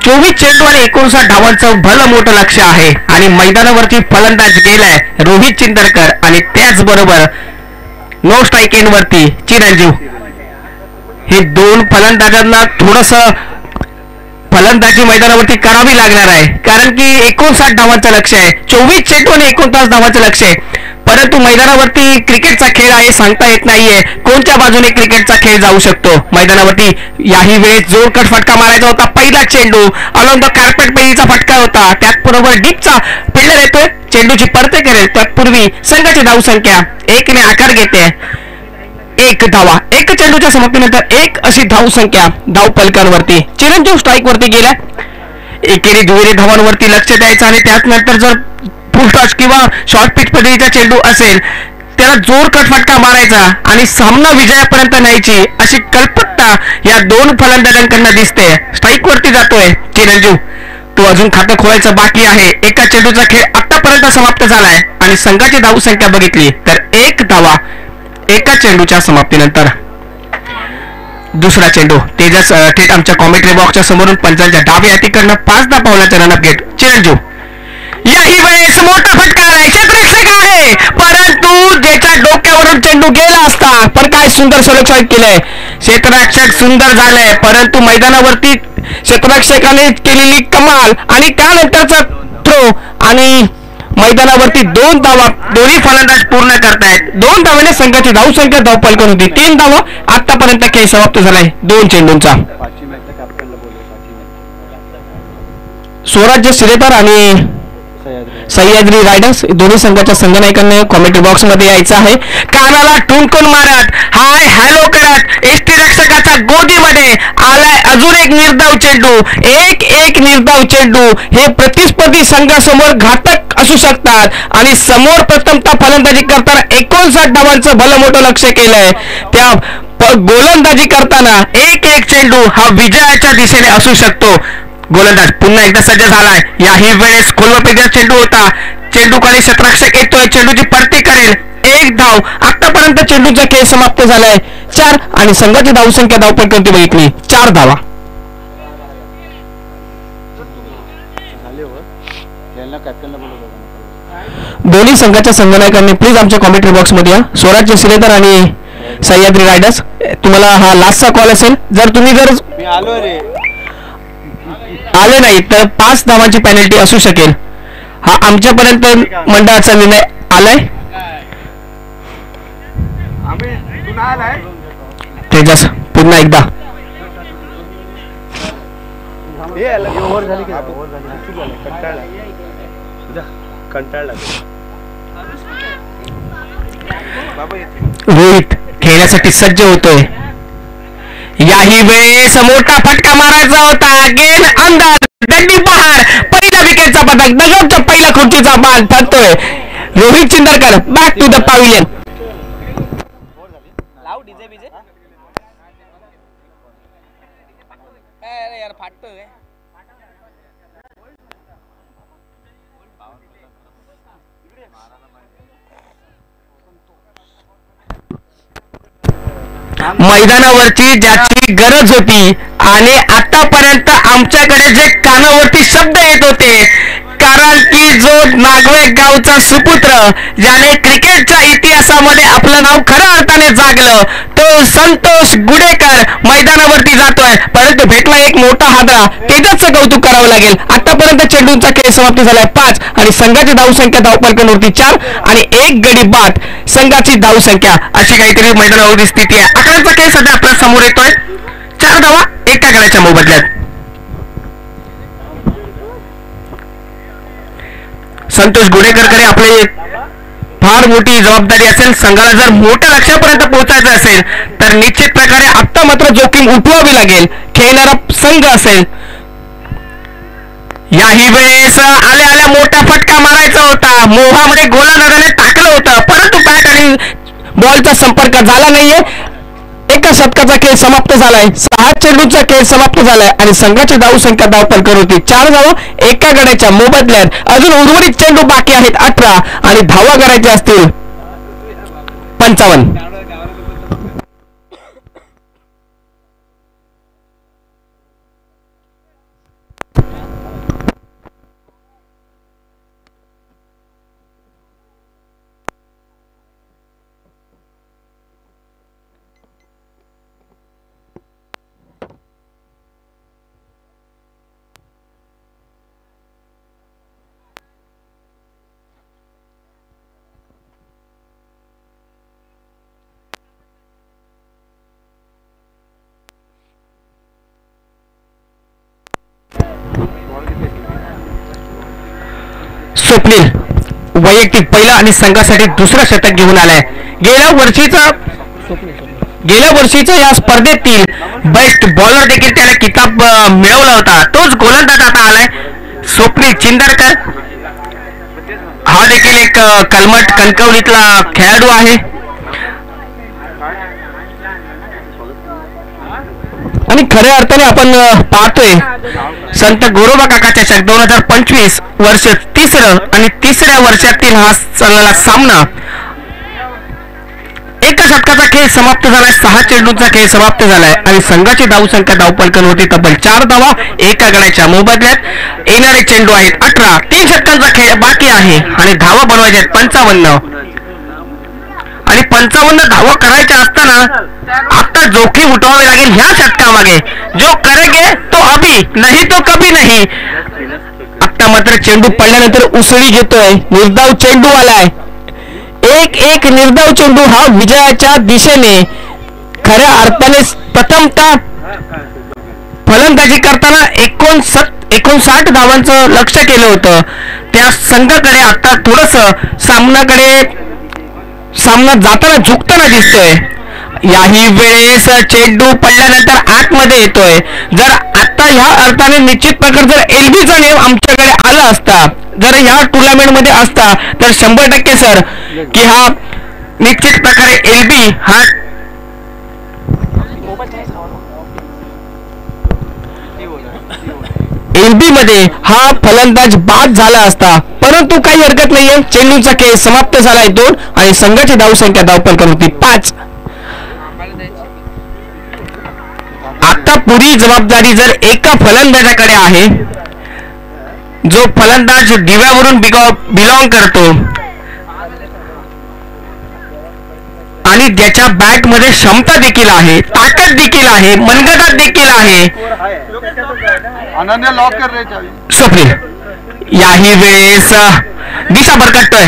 24 चेंडू आणि 59 धावांचं भलं मोठं लक्ष आहे आणि मैदानावरती फलंदाज गेलाय रोहित चिंदरकर आणि त्याचबरोबर नो स्ट्राईक एंड वरती चिरंजीव. हे दोन फलंदाजांना थोडस फलंदाजी मैदानावरती करावी लागणार आहे कारण की 59 धावांचं लक्ष आहे. 24 चेंडू आणि 49 धावांचं लक्ष आहे. परंतु मैदानावरती क्रिकेटचा खेळ आहे सांगता येत नाहीये कोणत्या बाजूने क्रिकेटचा खेळ जाऊ शकतो. मैदानावरती याही वेळेस जोरकट फटका मारायचा होता. पहिला चेंडू अलॉंग द कार्पेट पेरीचा फटका होता. त्याचबरोबर डीपचा फिल्डर येतोय चेंडूची परते करेल. तत्पूर्वी संघाची धावसंख्या 1 ने आकार घेते. 1 धावा. 1 चेंडूच्या समाप्तीनंतर 1 अशी धावसंख्या धाव फलकांवरती. चिरंजीव स्ट्राईक वरती गेला. एकेरी दुहेरी धावांवरती लक्ष द्यायचं आणि त्यानंतर जर फुल टॉस किंवा शॉर्ट पिच पद्धतीचा चेंडू असेल त्याला जोरकट फटका मारायचा आणि सामना विजयापर्यंत न्यायची अशी कल्पकता या दोन फलंदाजांकडून दिसते. स्ट्राईक वरती जातोय चिरंजीव. तो अजून खातं खोलायचं बाकी आहे. एका चेंडूचा खेळ आतापर्यंत समाप्त झालाय आणि संघाची धावसंख्या बघितली तर 1 धावा एका चेंडूच्या समाप्तीनंतर. दुसरा चेंडू तेजस थेट आमच्या कॉमेंट्री बॉक्सच्या समोरून पंचांच्या डाव्या हातीकडनं 5 पावलाचा रनअप घेत चिरंजीव. याही वेळेस मोठा फटका आहे. क्षेत्ररक्षक आहे परंतु ज्याच्या डोक्यावरून चेंडू गेला असता पण काय सुंदर सलक्षण केलंय. क्षेत्ररक्षक सुंदर झालंय परंतु मैदानावरती क्षेत्ररक्षकाने केलेली कमाल आणि त्यानंतरचा थ्रो आणि मैदानावरती 2 धावा दोन्ही फलंदाज पूर्ण करतायत. 2 धावाने संघाची धावसंख्या धावपलकन होती. 3 धावा आतापर्यंत खेळ समाप्त झालाय 2 चेंडूंचा. स्वराज्य सिरेकर आणि सह्याद्री रायडर्स दोन्ही संघाच्या संघनायकांनी कॉमेंट्री बॉक्स मध्ये यायचं आहे. कानाला टुंकून मारत हाय हॅलो करत एसटी रक्षकाच्या गोदीमध्ये आलाय अजून एक निर्धाव चेंडू. एक निर्धाव चेंडू हे प्रतिस्पर्धी संघासमोर घातक असू शकतात आणि समोर प्रथमतः फलंदाजी करताना 59 धावांचं भलं मोठं लक्ष केलंय. त्या गोलंदाजी करताना एक चेंडू हा विजयाच्या दिशेने असू शकतो. गोलंदाज पुन्हा एकदा सज्ज झालाय. याही वेळेस खोलवर चेंडू होता. चेंडूकडे क्षेत्ररक्षक येतोय. चेंडूची परती करेल. 1 धाव. आतापर्यंत चेंडूचा खेळ समाप्त झालाय 4 आणि संघाची धावसंख्या धावपलकांची बघितली 4 धावा. दोन्ही संघाच्या संघनायकांनी प्लीज आमच्या कॉमेंट्री बॉक्स मध्ये या. स्वराज्य सिरेकर आणि सह्याद्री रायडर्स तुम्हाला हा लास्टचा कॉल असेल. जर तुम्ही आले नाही तर 5 धावांची पेनल्टी असू शकेल. हा आमच्यापर्यंत मंडळाचा निर्णय आलाय. तेजस पुन्हा एकदा रोहित खेळण्यासाठी सज्ज होतोय. याही वेळेस मोठा फटका मारायचा होता. गेम अंदाज दंडी बहार. पहिल्या विकेटचा पदक दगडच्या पहिला खुर्चीचा मान फटतोय. Rohit Chindarkar back to the pavilion. मैदानावरची ज्याची गरज होती आणि आतापर्यंत आमच्याकडे जे कानावरती शब्द येत होते कारण की जो नागवे गावचा सुपुत्र ज्याने क्रिकेटच्या इतिहासामध्ये आपलं नाव खऱ्या अर्थाने जागलं तो संतोष गुडेकर मैदानावरती जातोय. परंतु भेटला एक मोठा हादरा. तेजसचं कौतुक करावं लागेल. आतापर्यंत चेंडूंचा खेळ समाप्त झालाय 5 आणि संघाची धावसंख्या धावपलकांवरती 4 आणि 1 गडी बाद संघाची धावसंख्या अशी काहीतरी मैदानावरची स्थिती आहे. अकराचा खेळ सध्या आपल्या समोर येतोय. 4 धावा एका गड्याच्या मोबदल्यात. संतोष गुडेकरकडे आपले फार मोठी जबाबदारी असेल. संघाला जर मोठ्या लक्ष्यापर्यंत पोहोचायचं असेल तर निश्चित प्रकारे आता मात्र जोखीम उठवावी लागेल. खेळणारा संघ असेल. याही वेळेस आल्या मोठा फटका मारायचा होता. मोहामध्ये गोलंदाजाने टाकलं होतं परंतु बॅट आणि बॉलचा संपर्क झाला नाहीये. एका शतकाचा खेळ समाप्त झालाय. 6 चेंडूचा खेळ समाप्त झालाय आणि संघाची धावसंख्या धावपलकर होती 4 धावा एका गड्याच्या मोबदल्यात. अजून उर्वरित चेंडू बाकी आहेत 18 आणि धावा करायच्या असतील 55. स्वप्नील वैयक्तिक पहिला आणि संघासाठी दुसरा शतक घेऊन आलाय. गेल्या वर्षीच्या या स्पर्धेतील बेस्ट बॉलर देखील त्याला किताब मिळवला होता. तोच गोलंदाज आता आलाय स्वप्नील चिंदरकर. हा देखील एक कलमट कणकवलीतला खेळाडू आहे आणि खऱ्या अर्थाने आपण पाहतोय संत गोरोबा काका चषक 2025 वर्ष तिसरं आणि तिसऱ्या वर्षातील हा चाललेला सामना. एका षटकाचा खेळ समाप्त झालाय, 6 चेंडूंचा खेळ समाप्त झालाय आणि संघाची धावसंख्या धावपलकांवरती तब्बल 4 धावा एका गड्याच्या मोबदल्यात येणारे चेंडू आहेत 18. 3 षटकांचा खेळ बाकी आहे आणि धावा बनवायच्या आहेत 55 आणि 55 धावा करायच्या असताना आता जोखीम उठवावी लागेल ह्या षटकामागे. जो करेगे तो अभी नाही तो कभी नाही. आता मात्र चेंडू पडल्यानंतर उसळी घेतोय, निर्धाव चेंडू आलाय. एक निर्धाव चेंडू हा विजयाच्या दिशेने. खऱ्या अर्थाने प्रथमतः फलंदाजी करताना 59 धावांचं लक्ष केलं होतं. त्या संघाकडे आता थोडस सामना जाताना झुकताना दिसतोय. याही वेळेस चेंडू पडल्यानंतर आतमध्ये येतोय. जर आता ह्या अर्थाने निश्चित प्रकारे जर एलबीचा नेम आमच्याकडे आला असता, जर ह्या टुर्नामेंट मध्ये असता तर 100% सर की हा निश्चित प्रकारे एलबी हा एलबी मध्ये हा फलंदाज बाद झाला असता. परंतु काही हरकत नाहीये, चेंडूचा खेळ समाप्त झालाय 2 आणि संघाची धावसंख्या धावपलकांवरती 5. आता पुढील जबाबदारी जर एका फलंदाजाकडे आहे, जो फलंदाज दिव्यावरून बिलॉंग करतो आणि ज्याच्या बॅट मध्ये क्षमता देखील आहे, ताकद देखील आहे, मनगटात देखील आहे. स्वप्नील याही वेळेस दिशा भरकटतोय,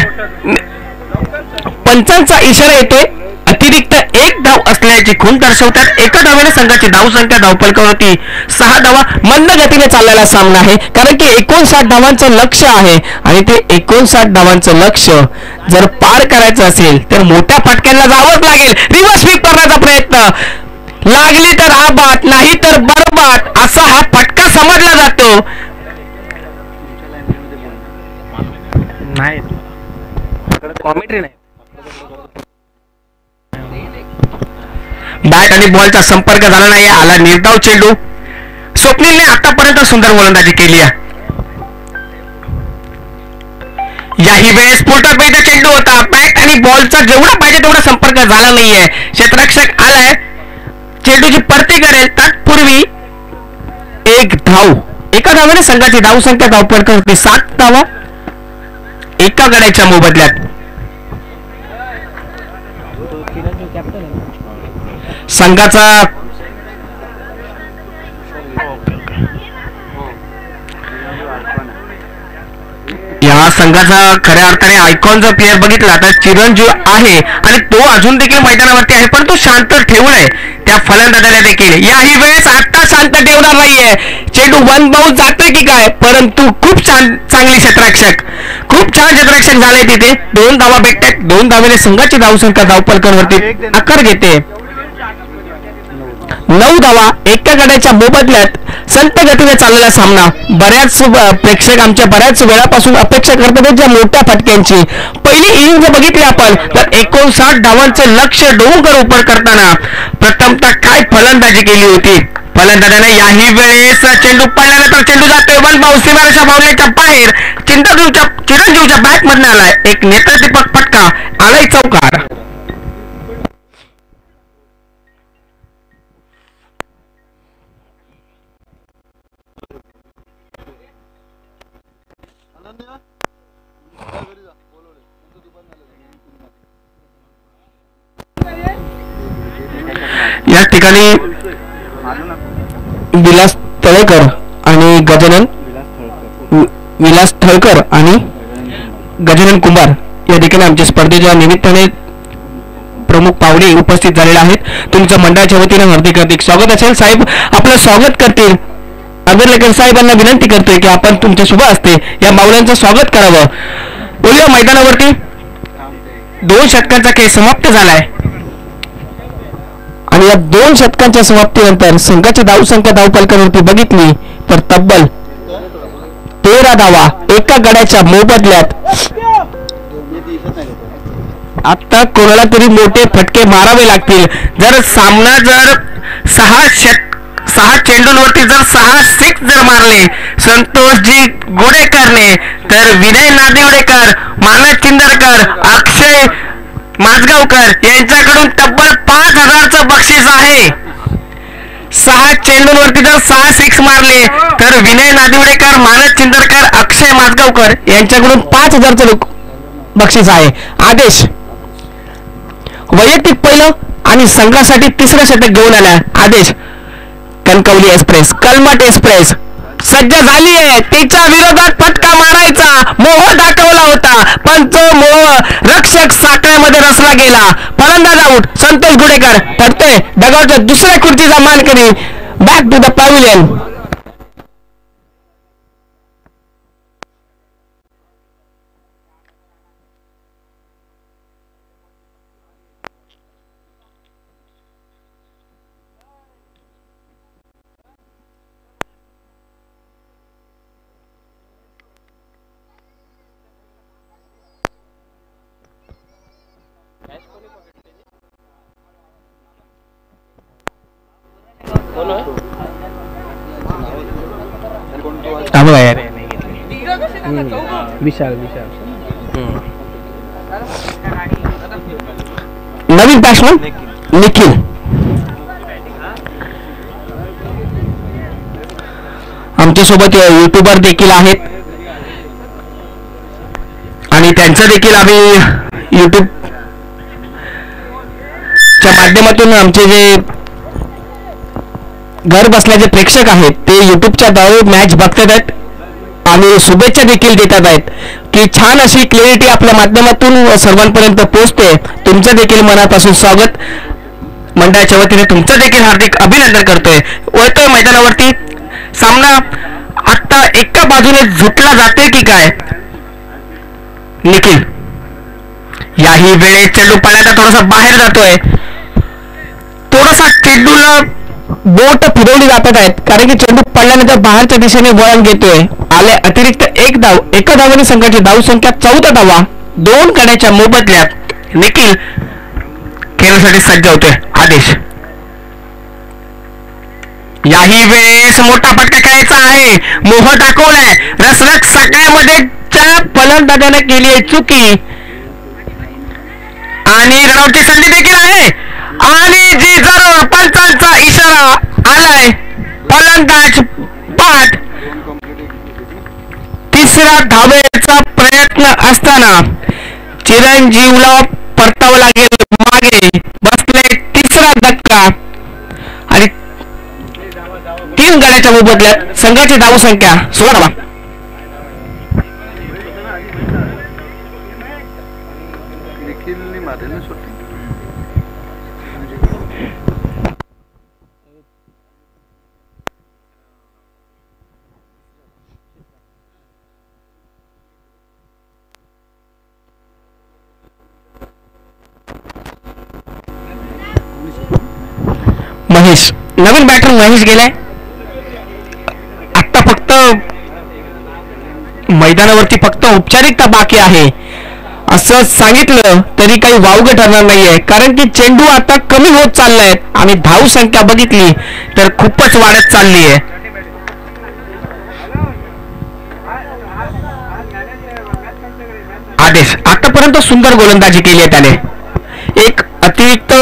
पंचांचा इशारा येतोय. अतिरिक्त 1 धाव असल्याची खूण दर्शवतात. एका धावेने संघाची धावसंख्या धावपलकावरती 6 धावा. मंद गतीने चाललेला सामना आहे कारण की 59 धावांचं लक्ष आहे आणि ते 59 धावांचं लक्ष जर पार करायचं असेल तर मोठ्या फटक्यांना जावंच लागेल. रिव्हर्स स्वीप करण्याचा प्रयत्न, लागली तर आबाद नाही तर बरबाद असा हा फटका समजला जातो. नाही कॉमेंट्री नाही. बॅट आणि बॉलचा संपर्क झाला नाही, आला निर्धाव चेंडू. स्वप्नीलने आतापर्यंत सुंदर गोलंदाजी केली आहे. याही वेळेस पोटापेचा चेंडू होता. बॅट आणि बॉलचा जेवढा पाहिजे तेवढा संपर्क झाला नाहीये. क्षेत्ररक्षक आलाय, चेंडूची परती करेल तत्पूर्वी 1 धाव. एका धावाने संघाची धावसंख्या धावपलकावरती 7 धावा एका गड्याच्या मोबदल्यात. संघाचा या संघाचा खऱ्या अर्थाने आयकॉन जर प्लेअर बघितला तर चिरंजीव आहे आणि तो अजून देखील मैदानावरती आहे, पण तो शांत ठेवलाय त्या फलंदाजाला देखील. याही वेळेस आता शांत ठेवणार नाहीये. चेंडू 1 बाउन्स जातोय की काय, परंतु खूप चांगली क्षेत्ररक्षक, खूप छान क्षेत्ररक्षक झाले तिथे. 2 धावा भेटतात. 2 धावेने संघाची धावसंख्या धावपलकांवरती आकार घेते. 9 धावा एका गड्याच्या मोबदल्यात. संत गतीने चाललेला सामना. बऱ्याच प्रेक्षक आमच्या बऱ्याच वेळापासून अपेक्षा करतात त्या मोठ्या फटक्यांची. पहिली इनिंग बघितली आपण तर 59 धावांचं लक्ष डोंगर उपर करताना प्रथमतः काय फलंदाजी केली होती फलंदाजाने. याही वेळेस चेंडू पडल्यानंतर चेंडू जातोय 1 बाउन्स सीमारेषा बाउंड्रीच्या बाहेर. चिरंजीवच्या बॅट मधून आलाय एक नेत्रदीपक फटका, आलाय चौकार. या ठिकाणी विलास तळेकर आणि विलास थळकर आणि गजानन कुंभार या ठिकाणी आमच्या स्पर्धेच्या निमित्ताने प्रमुख पाहुणे उपस्थित झालेले आहेत. तुमचं मंडळाच्या वतीने हार्दिक स्वागत असेल. साहेब आपलं स्वागत करतील. आगरलेकर साहेबांना विनंती करतोय की आपण तुमच्या शुभ हस्ते या माऊल्यांचं स्वागत करावं. बोलूया मैदानावरती 2 षटकांचा खेळ समाप्त झालाय आणि या 2 षटकांच्या समाप्तीनंतर संघाची धावसंख्या धावफलकावरती बघितली तर तब्बल 13 धावा एका गड्याच्या मोबदल्यात. आता कोणाला तरी मोठे फटके मारावे लागतील. जर सामना जर 6 चेंडूंवरती जर 6 सिक्स जर मारले संतोषजी गोडेकरने तर विनय नादिवडेकर, मानस चिंदरकर, अक्षय माजगावकर यांच्याकडून तब्बल 5,000चं बक्षीस आहे. 6 चेंडूंवरती जर 6 सिक्स मारले तर विनय नादिवडेकर, मानस चिंदरकर, अक्षय माजगावकर यांच्याकडून 5,000चं बक्षीस आहे. आदेश वैयक्तिक पहिलं आणि संघासाठी 3रं षटक घेऊन आला. आदेश कणकवली एक्सप्रेस, कलमट एक्सप्रेस सज्ज झाली आहे. तिच्या विरोधात फटका मारायचा मोह दाखवला होता पण तो मोह रक्षक साखळ्यामध्ये रचला गेला. फलंदाज आऊट. संतोष गुडेकर पडतोय डगावच्या दुसऱ्या खुर्चीचा मानकरी. Back to the pavilion. Vishal नवीन बॅट्समन निखिल. आमच्यासोबत युट्यूबर देखील आहेत आणि त्यांचं देखील आम्ही युट्यूबच्या माध्यमातून आमचे जे घर बसल्याचे प्रेक्षक आहेत ते युट्यूबच्या द्वारे मॅच बघतात आहेत आणि शुभेच्छा देखील देतात आहेत की छान अशी क्लॅरिटी आपल्या माध्यमातून सर्वांपर्यंत पोहोचते. तुमचं देखील मनापासून स्वागत. मंडळाच्या वतीने तुमचं देखील हार्दिक अभिनंदन करतोय. वळतोय मैदानावरती. सामना आता एका बाजूने झुटला जातोय की काय. निखिल याही वेळेस चेंडू पळण्याचा थोडासा बाहेर जातोय. थोडासा चेंडूला बोट फिरवली जातात आहेत कारण की चेंडू पडल्यानंतर बाहेरच्या दिशेने वळण घेतोय. आले अतिरिक्त 1 धाव. एका धावाने संघाची धावसंख्या 14 धावा 2 गड्याच्या मोबदल्यात. निखिल खेळासाठी सज्ज होतोय. आदेश याही वेळेस मोठा फटका खेळायचा आहे. मोह दाखवलाय. रसरक सगळ्यामध्ये फलंदाजाने केली आहे चुकी आणि रनआउटची संधी देखील आहे आणि जी जर पंचांचा इशारा आलाय फलंदाज बाद. 3रा धावेचा प्रयत्न असताना चिरंजीवला परतावं लागेल. मागे बसले 3रा धक्का आणि 3 गड्याच्या मोबदल्यात संघाची धावसंख्या 16. महेश नवीन बॅटर महेश गेलाय. आता फक्त मैदानावरती फक्त औपचारिकता बाकी आहे असं सांगितलं तरी काही वावगं ठरणार नाहीये कारण की चेंडू आता कमी होत चाललाय आणि धाव संख्या बघितली तर खूपच वाढत चालली आहे. आदेश आतापर्यंत सुंदर गोलंदाजी केली आहे त्याने. एक अतिरिक्त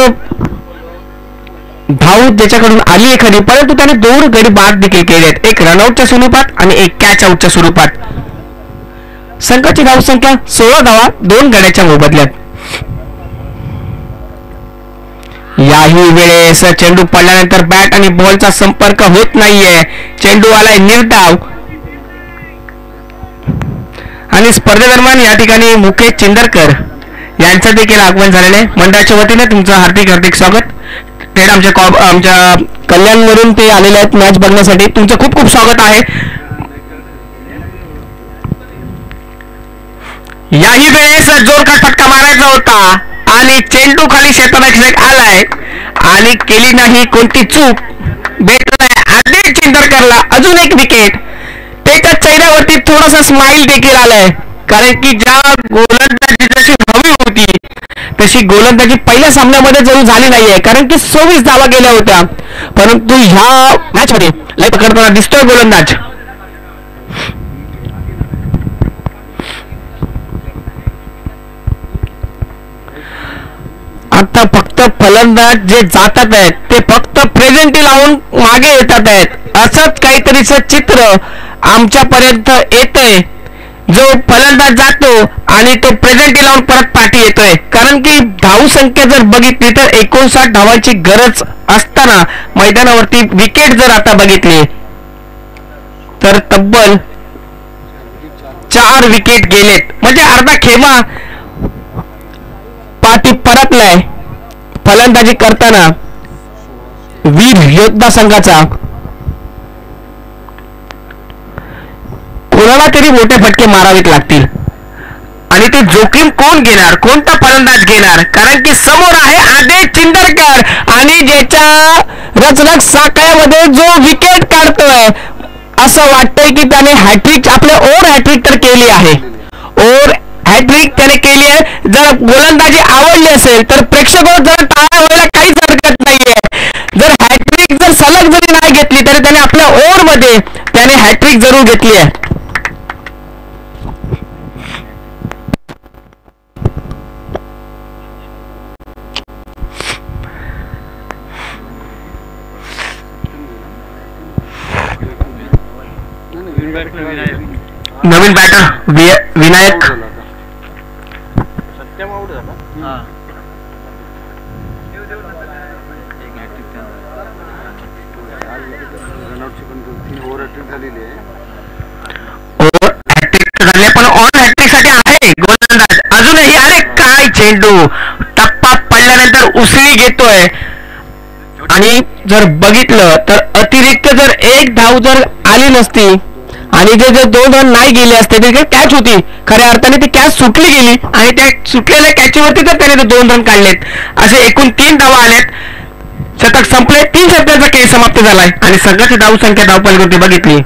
धाव त्याच्याकडून आली आहे खरी परंतु त्याने 2 गडी बाद देखील केले आहेत. एक रनआउटच्या स्वरूपात आणि एक कॅच आउटच्या स्वरूपात. संघाची धावसंख्या 16 धावा 2 गड्याच्या मोबदल्यात. याही वेळेस चेंडू पडल्यानंतर बॅट आणि बॉलचा संपर्क होत नाहीये. चेंडू आलाय निर्धाव आणि स्पर्धेदरम्यान या ठिकाणी मुकेश चिंदरकर यांचं देखील आगमन झालेलं आहे. मंडळाच्या वतीने तुमचं हार्दिक स्वागत. थेट आमच्या कल्याणवरून ते आलेले आहेत मॅच बघण्यासाठी. तुमचं खूप खूप स्वागत आहे. याही वेळेस जोरदार फटका मारायचा होता आणि चेंडू खाली क्षेत्ररक्षक आलाय आणि केली नाही कोणती चूक. भेटलाय आदिल चिंदरकरला अजून एक विकेट. त्याच्या चेहऱ्यावरती थोडासा स्माइल देखील आलाय, कारण की ज्या गोलंदाजी जशी हवी होती तशी गोलंदाजी पहिल्या सामन्यामध्ये जरूर झाली नाहीये, कारण की 26 धावा गेल्या होत्या. परंतु ह्या मॅच मध्ये लय पकडताना दिसतोय गोलंदाज. आता फक्त फलंदाज जे जातात आहेत ते फक्त प्रेझेंटी लावून मागे येतात आहेत. असंच काहीतरी चित्र आमच्यापर्यंत येतंय. जो फलंदाज जातो आणि तो प्रेझेंटी लावून परत पाठी येतोय, कारण की धाव संख्या जर बघितली तर 59 धावांची गरज असताना मैदानावरती विकेट जर आता बघितली तर तब्बल 4 विकेट गेलेत. म्हणजे अर्धा खेमा पाठी परतलाय फलंदाजी करताना वीर योद्धा संघाचा. कोणाला तरी मोठे फटके मारावेत लागतील आणि ते जोखीम कोण घेणार, कोणता फलंदाज घेणार, कारण की समोर आहे आदिल चिंदरकर आणि ज्याच्या रचरच साकळ्यामध्ये जो विकेट काढतोय असं वाटतंय की त्याने हॅट्रिक आपल्या ओव्हर हॅट्रिक तर केली आहे. ओव्हर हॅट्रिक त्याने केली आहे. जर गोलंदाजी आवडली असेल तर प्रेक्षकांना जर टाळ्या व्हायला काहीच हरकत नाहीये. जर हॅट्रिक जर सलग जरी नाही घेतली तरी त्याने आपल्या ओव्हर मध्ये त्याने हॅट्रिक जरूर घेतली आहे. नवीन बॅटर विनायक पण ऑन हॅट्रिक साठी आहे गोलंदाज अजूनही. अरे काय चेंडू टप्पा पडल्यानंतर उसळी घेतोय आणि जर बघितलं तर अतिरिक्त जर एक धाव जर आली नसती आणि जे जर 2 रन नाही गेले असते तर कॅच होती. खऱ्या अर्थाने ती कॅच सुटली गेली आणि त्या सुटलेल्या कॅचवरती तर त्याने 2 रन काढलेत. असे एकूण 3 धावा आल्यात. शतक संपले. 3 षटकांचा खेळ समाप्त झालाय आणि संघाची धाव संख्या धावपलीवरती बघितली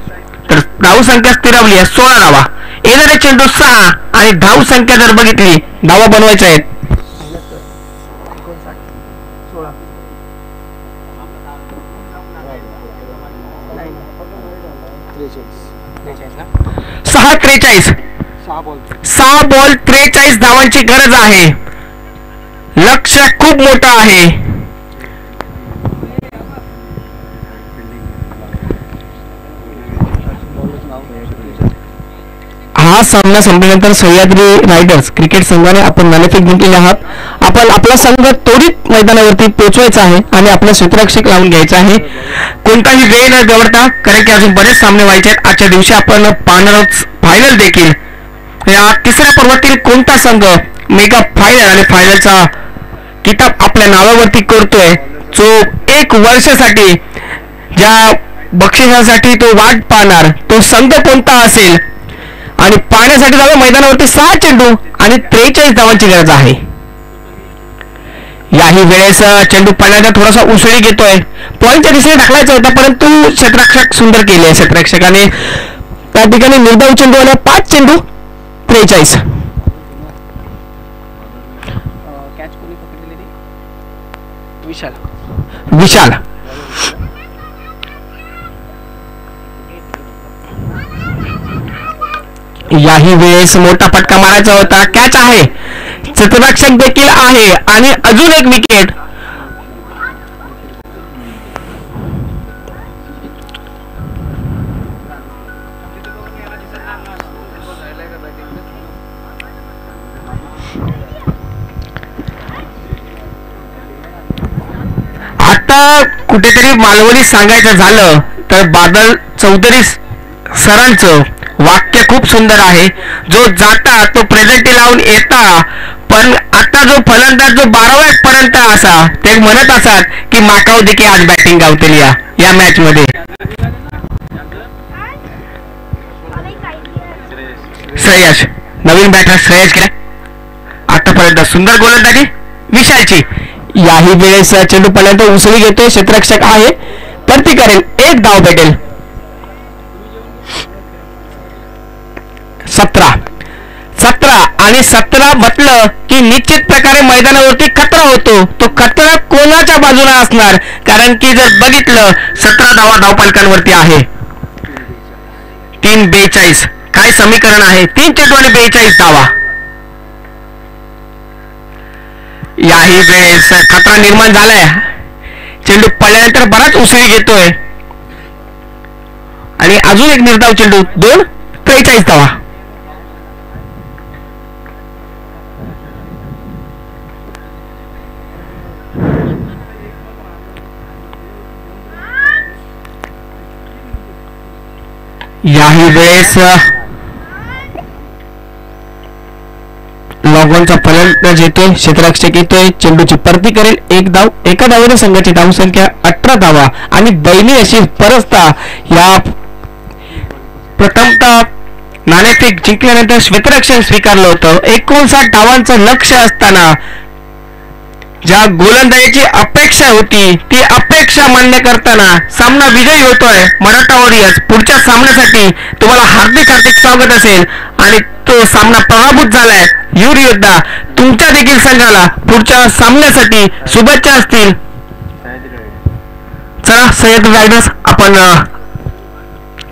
तर धाव संख्या स्थिरावली आहे 16 धावा. येणारे चेंडू 6 आणि धाव संख्या जर बघितली धावा बनवायच्या आहेत 6 बॉल 43 धावांची गरज आहे. लक्ष्य खूप मोठं आहे. हा सामना संपल्यानंतर सह्याद्री रायडर्स क्रिकेट संघाने आपण नाणेफेक जिंकलेले आहात. आपण आपला संघ त्वरित मैदानावरती पोहोचवायचा आहे आणि आपला क्षेत्ररक्षक लावून घ्यायचा आहे. कोणताही वेळ न गवडता, कारण की अजून बरेच सामने व्हायचे आहेत. आजच्या दिवशी आपण पाहणार आहोत फायनल देखील. या तिसऱ्या पर्वातील कोणता संघ मेगा फायनल आणि फायनलचा किताब आपल्या नावावरती करतोय, जो 1 वर्षासाठी ज्या बक्षिसासाठी तो वाट पाहणार तो संघ कोणता असेल. आणि पाहण्यासाठी जावे मैदानावरती 6 चेंडू आणि 43 धावांची गरज आहे. याही वेळेस चेंडू पाण्याचा थोडासा उसळी घेतोय. पॉईंटच्या दिशेने ढकलायचा होता परंतु क्षेत्ररक्षक सुंदर केले. क्षेत्ररक्षकाने त्या ठिकाणी निर्धाव चेंडू आला. 5 चेंडू 43. विशाल याही वेळेस मोठा फटका मारायचा होता. कॅच आहे. क्षेत्ररक्षक देखील आहे आणि अजून एक विकेट. आता कुठेतरी मालवणी सांगायचं झालं तर बादल चौधरी सरांचं वाक्य खूप सुंदर आहे. जो जाता तो प्रेझेंटी लावून येता, पण आता जो फलंदाज जो 12व्या पर्यंत असा ते म्हणत असतात की माकाऊ देखी आज बॅटिंग गावतली या मॅच मध्ये. श्रेयस नवीन बॅटर श्रेयस केला आतापर्यंत सुंदर गोलंदाजी विशालची. याही वेळेस चेंडू पर्यंत उसळी घेतोय क्षेत्ररक्षक आहे परती करेल, एक धाव भेटेल. 17 आणि 17 म्हटलं की निश्चित प्रकारे मैदानावरती खतरा होतो. तो खतरा कोणाच्या बाजूला असणार, कारण की जर बघितलं 17 धावा धावपालकांवरती आहे. 3-42 काय समीकरण आहे, 3 चेंडू आणि 42 धावा. याही वेळेस खतरा निर्माण झालाय. चेंडू पडल्यानंतर बराच उसळी घेतोय आणि अजून एक निर्धाव चेंडू 2-43 धावा. याही वेळेस लॉगॉनचा फलंदाज येतोय, क्षेत्ररक्षक येतोय, चेंडूची परती करेल, एक धाव. एका धावेने संघाची धावसंख्या 18 धावा आणि दयनीय अशी परस्ता. या प्रथमतः नाणेफेक जिंकल्यानंतर क्षेत्ररक्षण स्वीकारलं होतं. 59 धावांचं लक्ष असताना ज्या गोलंदाजीची अपेक्षा होती ती अपेक्षा मान्य करताना सामना विजयी होतोय मराठा वॉरियर्स. पुढच्या सामन्यासाठी तुम्हाला हार्दिक स्वागत असेल आणि तो सामना पराभूत झालाय. युर योद्धा तुमच्या देखील संघाला पुढच्या सामन्यासाठी शुभेच्छा असतील. चला सह्याद्री रायडर्स आपण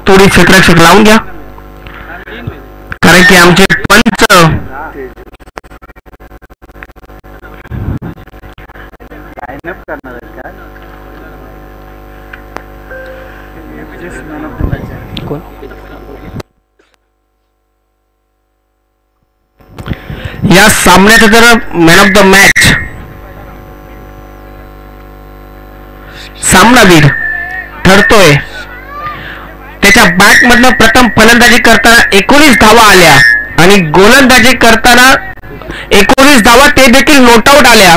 थोडी क्षेत्ररक्षक लावून घ्या, कारण की आमचे पंच या सामन्याचा जर मॅन ऑफ द मॅच सामनावीर ठरतोय. त्याच्या बॅट मधनं प्रथम फलंदाजी करताना 19 धावा आल्या आणि गोलंदाजी करताना 19 धावा ते देखील नॉट आउट आल्या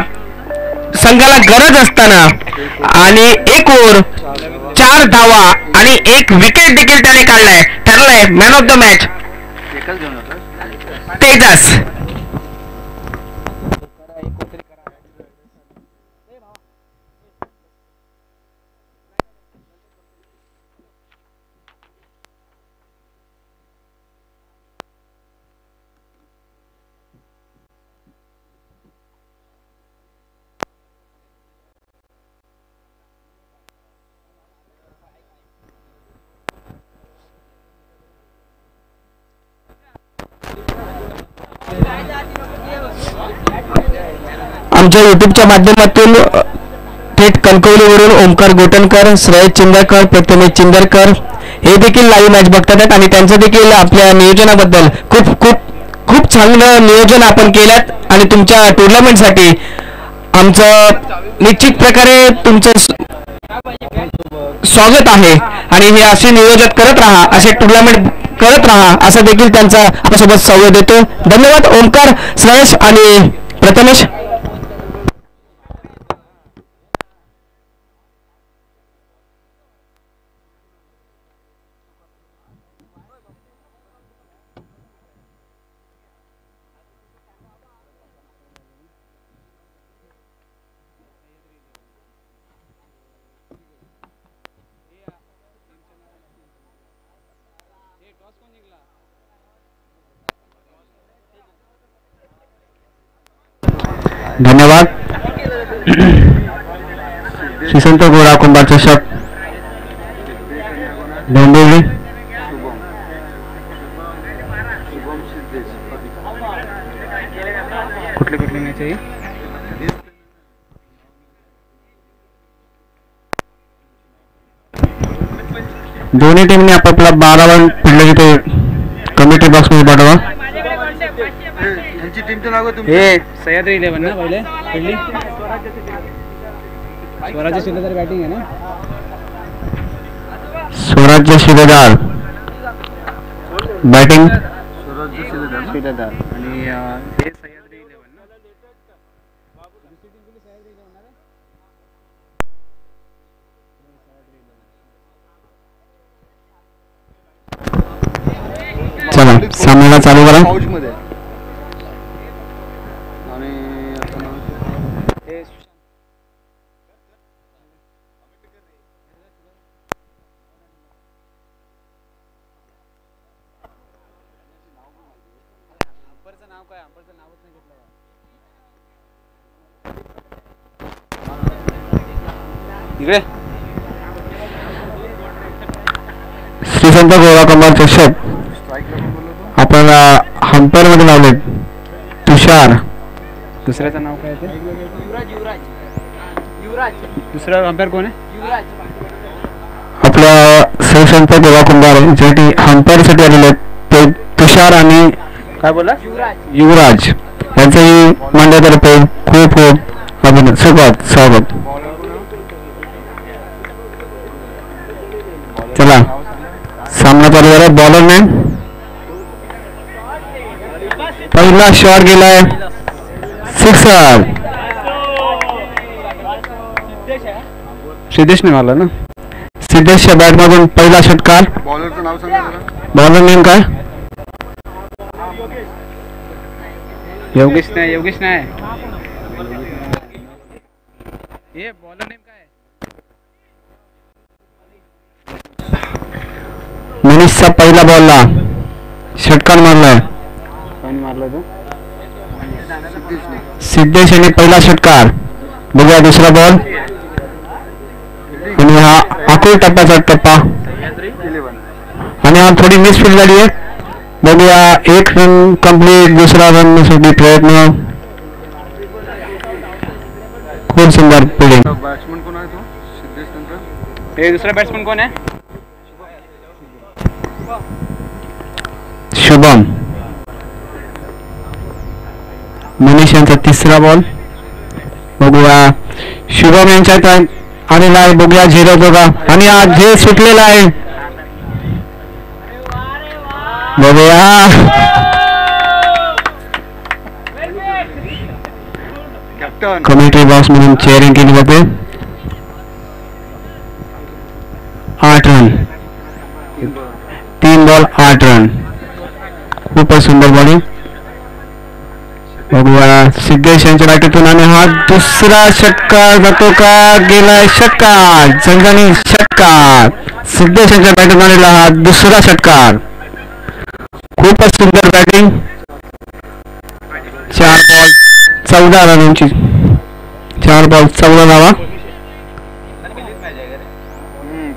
संघाला गरज असताना. आणि 1 ओव्हर 4 धावा आणि 1 विकेट देखील त्याने काढलाय. ठरलाय man of the match Tejas. आमच्या युट्यूबच्या माध्यमातून थेट कणकवलीवरून ओमकार गोटणकर, श्रेयस चिंदरकर, प्रथमेश चिंदरकर हे देखील लाईव्ह मॅच बघतात आणि त्यांचं देखील आपल्या नियोजनाबद्दल खूप खूप खूप चांगलं नियोजन आपण केल्यात आणि तुमच्या टुर्नामेंटसाठी आमचं निश्चित प्रकारे तुमचं स्वागत आहे आणि हे असे नियोजन करत राहा, असे टुर्नामेंट करत राहा असं देखील त्यांचा आपल्यासोबत संवाद देतो. धन्यवाद ओमकार, श्रेयस आणि प्रथमेश. धन्यवाद. श्रीसंत गोरा कुंभार चषक डोंबिवली. कुठले कुठले मॅच आहे? दोन्ही टीमने आपापला 12 रन फिरले तिथे कमिटी बॉक्स मध्ये पाठवा. सह्याद्री 11 ना पहिले पहिली स्वराज्य शिलेदार बॅटिंग आहे ना. स्वराज्य शिलेदार बॅटिंग श्रीलेदर आणि हे सह्याद्री 11 ना. चला सामना चालू करा. पाऊचमध्ये आणि आता नाव हे अंपरचं नाव काय? अंपरचं नावच नाही घेतलं. इकडे श्रीसंत गोवा कमाल चषक आपल्याला हंपर मध्ये लावलेत. तुषार. दुसऱ्याचं नाव काय ते? दुसरा अंपायर कोण आहे? आपल्या श्रीसंत गोवा कुंभार ज्यासाठी हंपर साठी आलेले आहेत ते तुषार आणि काय बोला? युवराज यांचंही मंडळातर्फे खूप खूप अभिनंदन. स्वागत. चला सामना चालू झाला. बॉलरने पहिला शॉट गेलाय. सिक्सर. सिद्धेशने मारला ना. सिद्धेशच्या बॅट मधून पहिला षटकार. बॉलरचं नाव सांगा जरा. बॉलर नेम काय? योगेश नाही. हे बॉलर नेम काय? मनीषचा पहिला बॉलला षटकार मारलाय. कोणी मारला तो? सिद्धेश यांनी पहिला षटकार. बघूया दुसरा बॉल आणि हा आखरी टप्प्याचा टप्पा आणि हा थोडी मिसफील्ड झाली आहे. बघूया एक रन कंप्लीट. दुसरा रन साठी प्रयत्न. खूप सुंदर फिल्डिंग. बॅट्समन कोण आहे तो? सिद्धेश नंतर हे दुसरा बॅट्समन कोण आहे? शुभम. मनीष यांचा तिसरा बॉल. बघूया शुभम यांच्यात आलेला आहे. बघूया झेलवतो का आणि हा झेल सुटलेला आहे. बघूया कॅप्टन कमेंट्री बॉक्स मधून चेअरिंग केली जाते. 8 रन. 3 ball 8 run. खूपच सुंदर बॉलिंग. बघूया सिद्धेश यांच्या बॅटीतून आणि हा दुसरा षटकार जातो का? गेलाय षटकार. झणझणी षटकार. सिद्धेश यांच्या बॅटीतून आलेला हा दुसरा षटकार. खूपच सुंदर बॅटिंग. 4 बॉल 14 रनांची. 4 बॉल 14 धावा.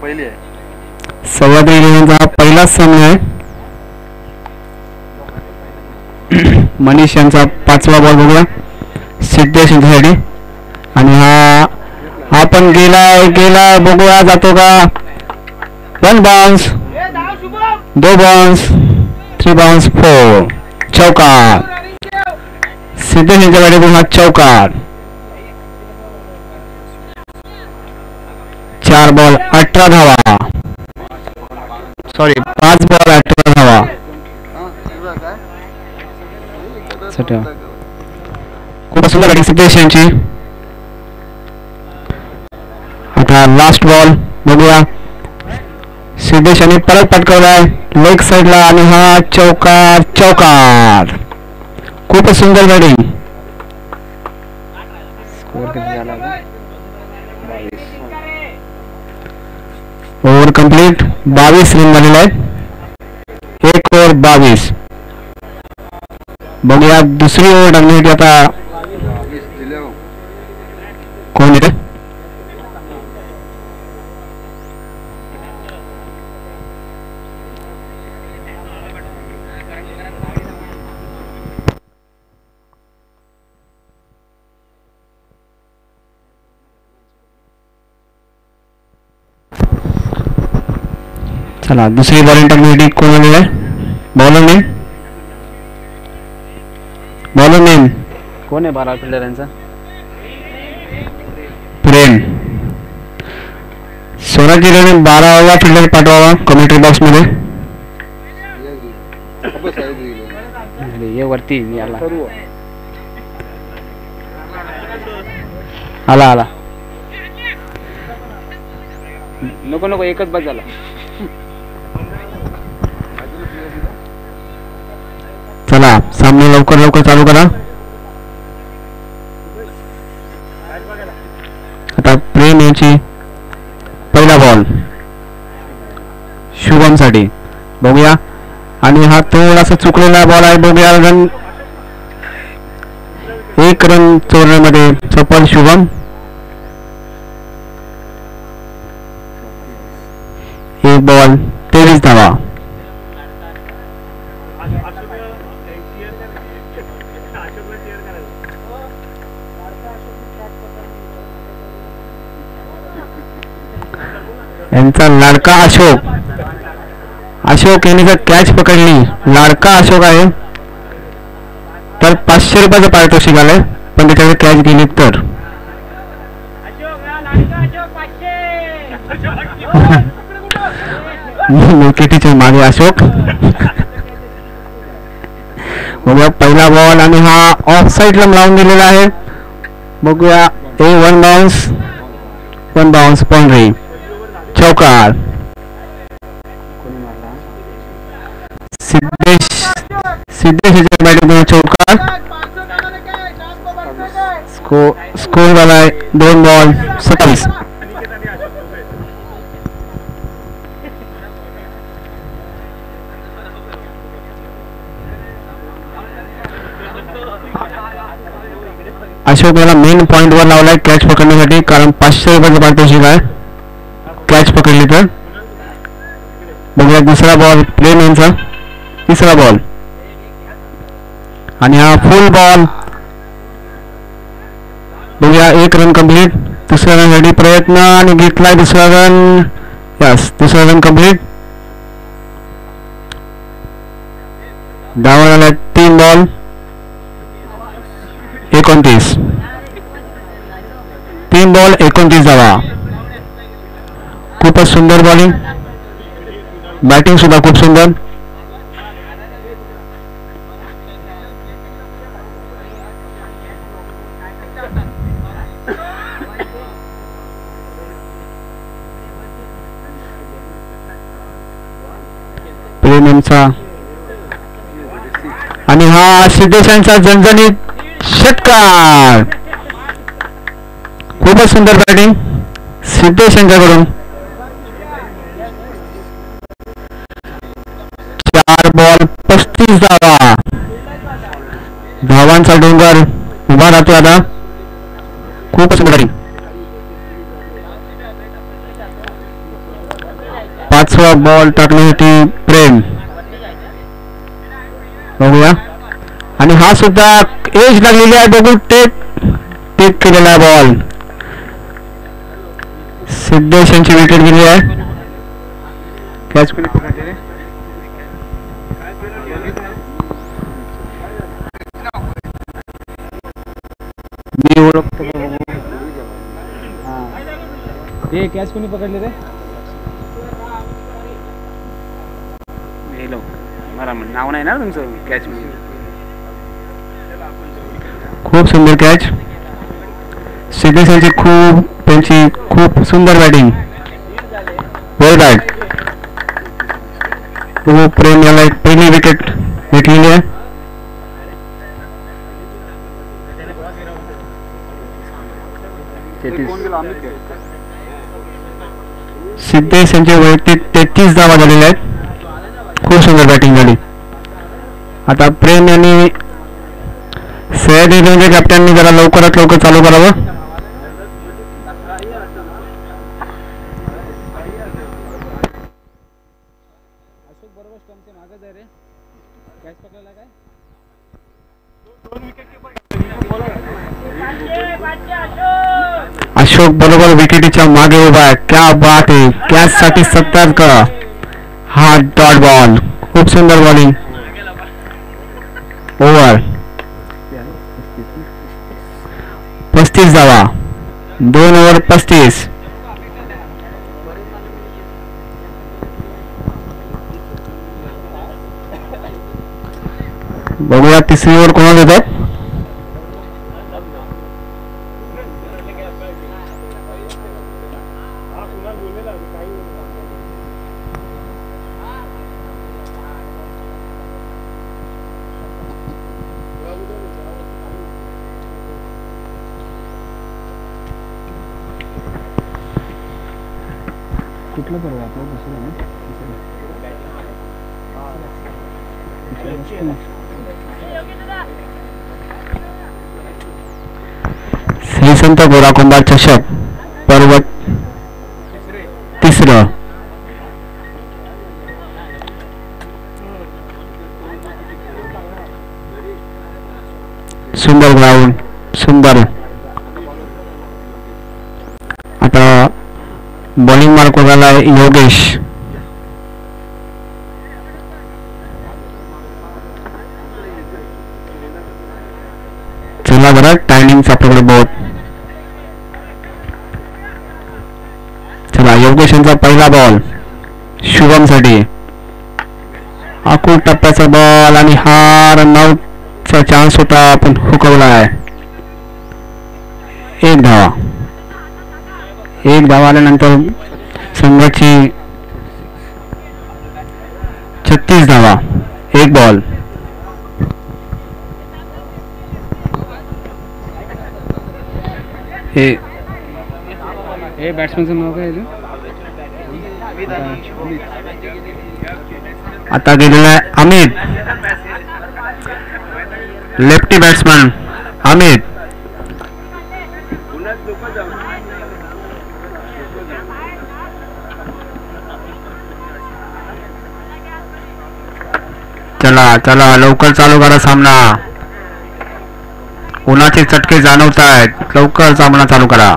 पहिली आहे. सह्याद्री 11 हा पहिलाच सामना आहे. मनीष यांचा 5वा बॉल. बघूया सिद्धेश यांच्यासाठी आणि हा पण गेला. बघूया जातो का? 1 बाउन्स 2 बाउन्स 3 बाउन्स 4. चौकार. सिद्धेश यांच्या बॅटीतून हा चौकार. 4 बॉल 18 धावा. सॉरी 5 बॉल 18 धावा. खूप सुंदर बॅटिंग सिद्धेश यांची. आता लास्ट बॉल. बघूया सिद्धेश यांनी परत पटकवलाय लेग साइडला आणि हा चौकार. खूपच सुंदर बॅटिंग. स्कोर किती झाला? Over complete. 22 रन झालेले आहेत. 1 ओव्हर 22. बघूया दुसरी ओव्हर टाकण्यासाठी आता कोण येते? चला दुसरी बॉलिंग टाकण्यासाठी कोण आलेलं आहे? बॉलर नेम कोण आहे 12 फिल्डरांचा? प्रेम. सोनाजीने 12वा फिल्डर पाठवावा कमेंट्री बॉक्स मध्ये. बस सह्याद्री अरे ये वरती याला सर्व आला आला नको नको एकच बस झाला चला सामने लवकर लवकर चालू करा. आता प्रेम यांची पहिला बॉल शुभम साठी बघूया. आणि हा थोडासा चुकलेला बॉल आहे. बघूया रन, एक रन चोरण्यामध्ये सफल शुभम. एक बॉल 23 धावा. यांचा लाडका अशोक, अशोक यांनी जर कॅच पकडली, लाडका अशोक आहे तर 500 रुपयाचं पारितोषिक आलंय. पण त्याच्याकडे कॅच गेली तर विकेटीच्या मागे अशोक. बघूया पहिला बॉल आणि हा ऑफ साईडला लावून दिलेला आहे. बघूया वन बाउन्स बाउंड्री चौकार. सिद्धेश बॅटिंग चौकार. स्कोर झालाय 2 बॉल 27. अशोक याला मेन पॉइंट वर लावलाय कॅच पकडण्यासाठी, कारण 500 रुपयाचं पारितोषिक आहे कॅच पकडली तर. बघूया दुसरा बॉल प्लेन यांचा, तिसरा बॉल आणि हा फुल बॉल. बघूया 1 रन कंप्लीट. दुसऱ्या रनसाठी प्रयत्न आणि घेतलाय दुसरा रन. यस, दुसरा रन कंप्लीट. धावा झाल्या 3 बॉल 29. 3 बॉल 29 धावा. खूपच सुंदर बॉलिंग, बॅटिंग सुद्धा खूप सुंदर. प्रेमचा आणि हा सिद्धेशांचा झणझणीत षटकार. खूपच सुंदर बॅटिंग सिद्धेश यांच्याकडून. 4 बॉल 35 धावा. धावांचा डोंगर उभा राहतो आता. खूपच सुंदर बॅटिंग. 5वा बॉल टाकण्यासाठी प्रेम. बघूया आणि हा सुद्धा एज लागलेली आहे. बघू टेक केलेला बॉल. सिद्धेश यांची विकेट गेली आहे. कॅच मी ओळखतो हे कॅच कोणी पकडले रे? मला नाव नाही ना तुमचं कॅच मध्ये. खूप सुंदर कॅच. सिद्धेश यांची खूप सुंदर बॅटिंग. वेल बॅट. प्रेम याला एक पहिली विकेट भेटलेली आहे. सिद्धेश यांचे वैयक्तिक 33 धावा झालेल्या आहेत. खूप सुंदर बॅटिंग झाली. आता प्रेम यांनी सह्याद्री कॅप्टननी जरा लवकरात लवकर चालू करावं. अशोक बरोबर विकेटीच्या मागे उभा आहे. क्या बात आहे. कॅच साठी सतर्क. हा डॉट बॉल. खूप सुंदर बॉलिंग. ओव्हर 35 धावा. 2 ओव्हर 35. बघूया तिसरी ओव्हर कोणाला देतात. कुठलं बरोबर आपलं दुसरं ना श्री संत गोराकुंभार चषक पर्वत तिसरं. सुंदर ग्राउंड, सुंदर. आता बॉलिंग मार्क होता योगेश. चला बरं, टायमिंगचा आपल्याकडे बहुत. चला योगेशांचा पहिला बॉल शुभम साठी. आखूड टप्प्याचा बॉल आणि हा रनआउटचा चान्स होता पण हुकवला आहे. एक धावा. एक धावा आल्यानंतर संघाची 36 धावा. एक बॉल. हे बॅट्समॅनचं नाव काय आहे? आता गेलेला आहे अमित, लेफ्टी बॅट्समन अमित. चला चला लवकर चालू करा सामना. उन्हाचे चटके जाणवत आहेत. लवकर सामना चालू करा.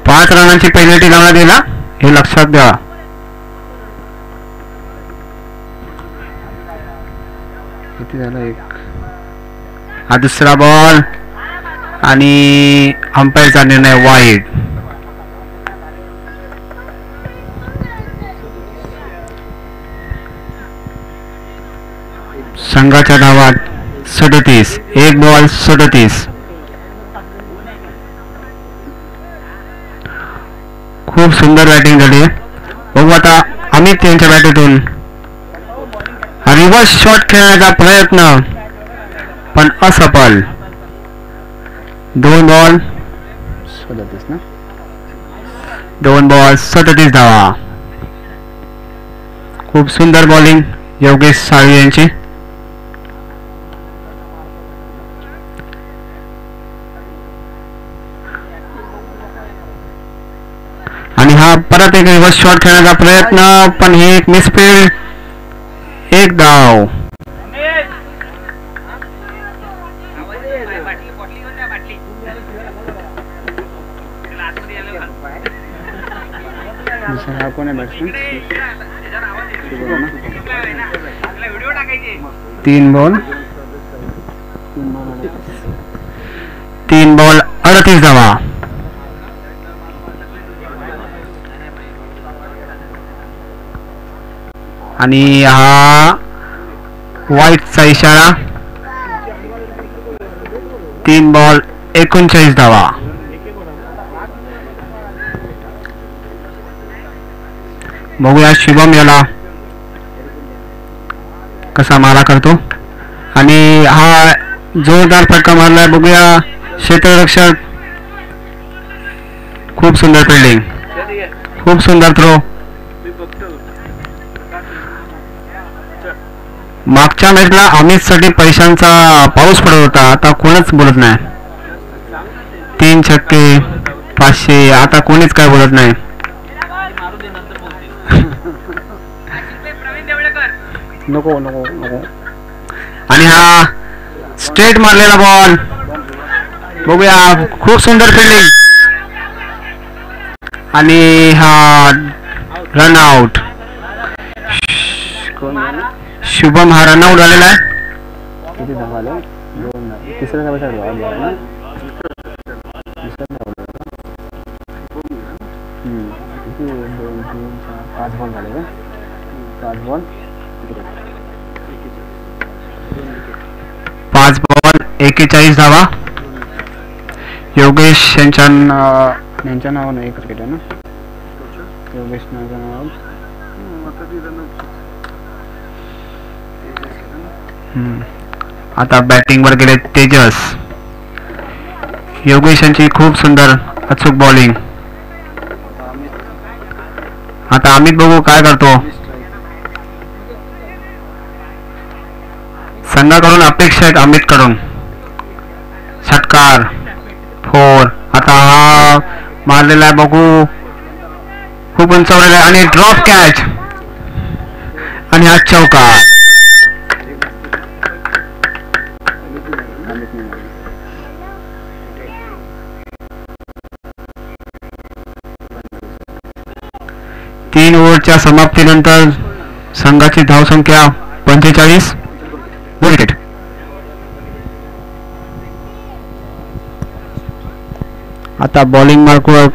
पाच रनांची पेनल्टी लावण्यात येईल, हे लक्षात द्या. किती झालं? एक. हा दुसरा बॉल आणि अंपायरचा निर्णय वाईड. संघाच्या धावात 37. एक बॉल 37. खूप सुंदर बॅटिंग झाली. बघू आता अमित यांच्या बॅटीतून रिव्हर्स शॉट खेळण्याचा प्रयत्न पण असफल. 2 बॉल 37 ना. 2 बॉल 37 धावा. खूप सुंदर बॉलिंग योगेश साळवी यांची. आणि हा परत एक रिव्हर्स शॉट खेळण्याचा प्रयत्न पण हे एक मिसफील्ड. एक धाव. दुसरा हा कोण आहे बॅट्समॅन? 3 बॉल 38 धावा. आणि हा वाईटचा इशारा. 3 बॉल 39 धावा. बघूया शुभम याला कसा मारा करतो. आणि हा जोरदार फटका मारलाय. बघूया क्षेत्ररक्षक. खूप सुंदर फिल्डिंग, खूप सुंदर थ्रो. मागच्या मॅचला अमित साठी पैशांचा पाऊस पडत होता. आता कोणच बोलत नाही. 3 छक्के 500. आता कोणीच काय बोलत नाही. नको नको नको. आणि हा स्ट्रेट मारलेला बॉल. बघूया खूप सुंदर फिल्डिंग. आणि हा रन आउट. शुभम हा रन आउट झालेला आहे. किती धावा आले? 2. तिसऱ्या धावाचा धावा ना. किती 2 3 4 5 बॉल झाले का? 5 बॉल 41 धावा. योगेश यांच्या नावानं एक क्रिकेट आहे ना, योगेश नाव. आता बॅटिंग वर गेले तेजस. योगेश यांची खूप सुंदर अचूक बॉलिंग. आता अमित बघू काय करतो. संघाकडून अपेक्षा आहेत अमित कडून. षटकार 4. आता हा मारलेला आहे बघू, खूप उंचावलेला आहे आणि ड्रॉप कॅच आणि हा चौका. तीन ओव्हरच्या समाप्तीनंतर संघाची धावसंख्या 45. विकेट. आता बॉलिंग मार्कवर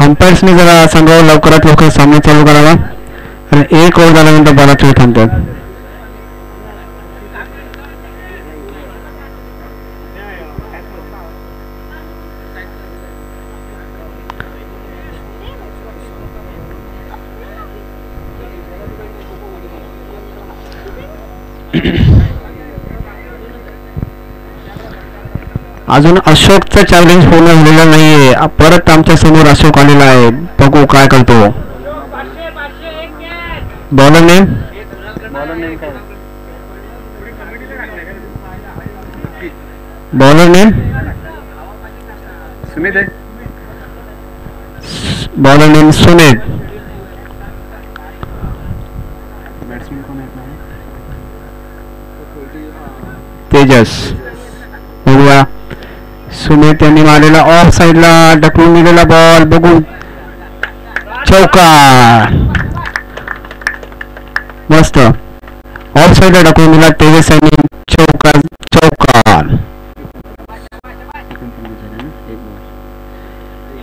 अंपायर्सने जरा संघावर लवकरात लवकर सामना चालू करावा आणि 1 ओव्हर झाल्यानंतर बरा खेळ थांबतात. अजून अशोकचं चॅलेंज पूर्ण झालेलं नाहीये. परत आमच्या समोर अशोक आलेला आहे, बघू काय करतो. बॉलर नेम सुमित आहे. Bowler name Sumit. बॅट्समॅन कोण आहे? तेजस. बघूया सुमित यांनी मारलेला ऑफ साइडला ढकलून दिलेला बॉल, बघू चौका. मस्त ऑफ साइडला ढकलून दिला तेजस यांनी चौका.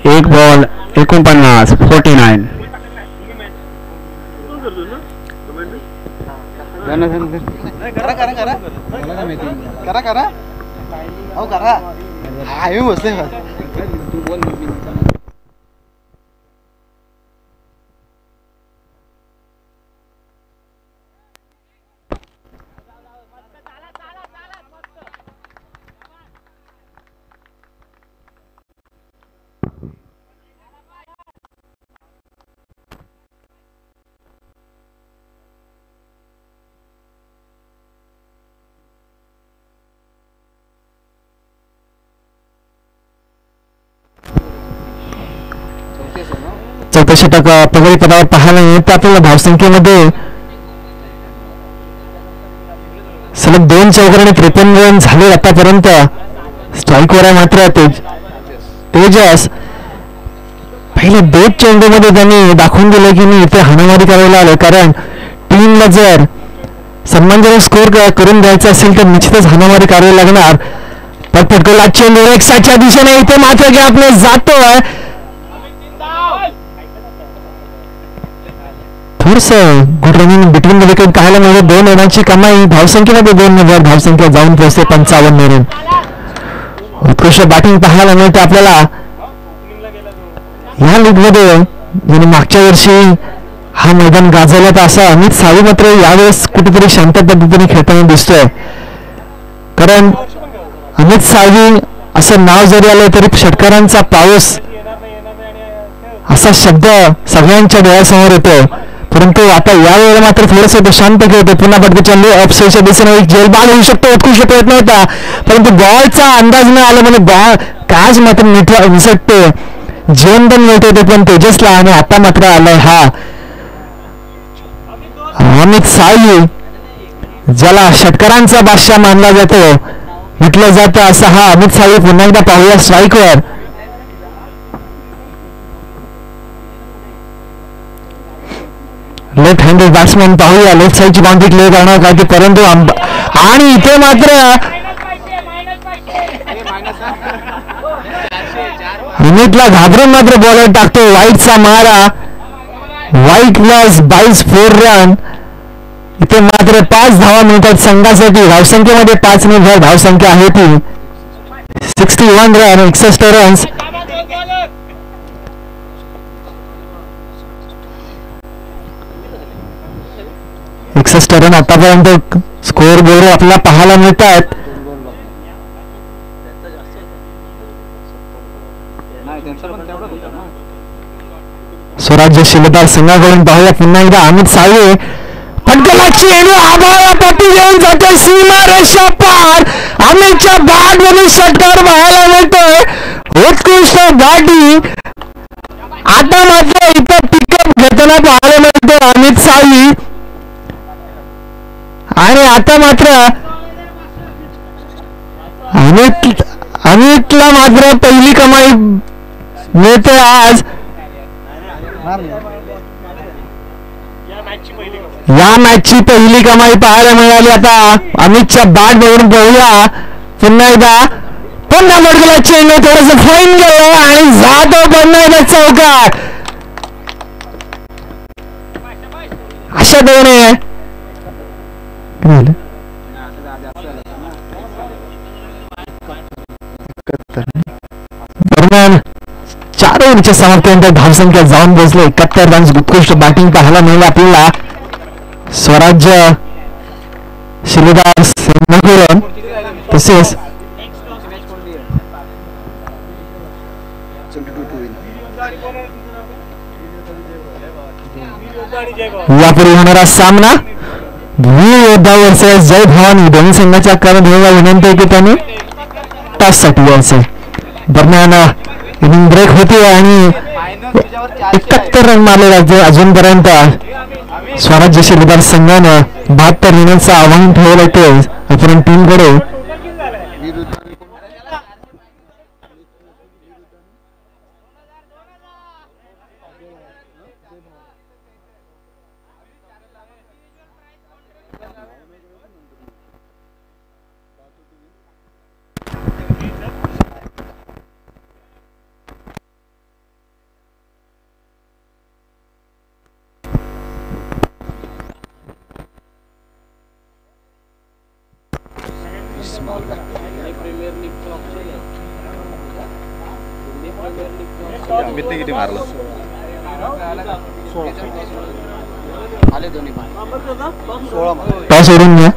1 बॉल 49. 49. चौथ्या षटक प्रगती पदावर पाहायला मिळते आपल्याला. धावसंख्येमध्ये सलग 2 चौकार आणि 53 रन झाले आतापर्यंत. स्ट्राईकवर आहे मात्र तेजस. पहिल्या 2 चेंडूमध्ये त्यांनी दाखवून दिलं की मी इथे हाणामारी करायला आलो, कारण टीमला जर सन्मानजनक स्कोर करून द्यायचा असेल तर निश्चितच हाणामारी करावी लागणार. परफेक्ट गोल चेंडू 160च्या दिशेने, इथे मात्र गॅपने जातोय. थोडस good running between the wicket पाहायला मिळते. 2 रनांची कमाई. धावसंख्येमध्ये 2 धावसंख्या जाऊन पोहोचते 55 रन. उत्कृष्ट बॅटिंग पाहायला मिळते आपल्याला या लीग मध्ये. ज्याने मागच्या वर्षी हा मैदान गाजवला तर असा अमित साळवी मात्र यावेळेस कुठेतरी शांत पद्धतीने खेळताना दिसतोय. कारण अमित साळवी असं नाव जरी आलं तरी षटकारांचा पाऊस असा शब्द सगळ्यांच्या डोळ्यासमोर येतो. परंतु आता यावेळेला मात्र थोडंसं शांत खेळतो. पुन्हा बटके चेंडू ऑफसाईडच्या दिशेने एक जेल बाल होऊ शकतो. उत्कृष्ट प्रयत्न होता परंतु बॉलचा अंदाज न आला म्हणजे बॉल कॅच मात्र निसटते. जीवनदान मिळते ते पण तेजसला. आणि आता मात्र आलाय हा अमित साळवी, ज्याला षटकारांचा बादशाह मानला जातो, म्हटलं जातं असा हा अमित साळवी. पुन्हा एकदा पाहूया स्ट्राईकवर. लेफ्ट हँडेड बॅट्समॅन पाहूया. लेफ्ट साईडची बाउंड्री क्लिअर करणार काय ते, परंतु आणि इथे मात्र अमितला घाबरून मात्र बॉलर टाकतो. वाईटचा मारा. वाईट प्लस 22 रन. इथे मात्र 5 धावा मिळतात संघासाठी. धावसंख्येमध्ये 5 ने भर धावसंख्या आहे ती 61 रन 61 रन्स. रन आतापर्यंत स्कोअर बोर्ड आपल्याला पाहायला मिळतात. स्वराज्य शिलेदार संघाकडून पाहूया पुन्हा एकदा अमित साळवे. फटकेला चेंडू आभाळापाठी येऊन जाते सीमा रेषा पार. अमितच्या बॅट मधून षटकार पाहायला मिळतोय. उत्कृष्ट बॅटिंग. आता मात्र इथं पिकअप घेताना पाहायला मिळतो अमित साळवी. आणि आता मात्र अमितला मात्र पहिली कमाई मिळते आज. या मॅचची पहिली कमाई पाहायला मिळाली. आता अमितच्या बॅट बघून पाहूया पुन्हा एकदा. पुन्हा बडगला चेंडू थोडस फाईन गेलं आणि जातो पुन्हा एकदा चौकार. अशा दोन दरम्यान 4 ओव्हरच्या समाप्तीनंतर धावसंख्या जाऊन पोहोचले 71 रन्स. उत्कृष्ट बॅटिंग पाहायला मिळालं आपल्याला स्वराज्य शिलेदार संघाकडून. तसेच यापूर्वी होणारा सामना वीर योद्धा वर्सेस जय भवानी दोन्ही संघाच्या कर्णधाराला विनंती आहे की त्यांनी टॉससाठी यायचं. दरम्यान इनिंग ब्रेक होती आणि 71 रन मारले जाते अजूनपर्यंत. स्वराज्य शिलेदार संघानं 72 रनांचं आव्हान ठेवलं ते अपोनंट टीमकडे. किती मारलं टॉस सोडून घ्या.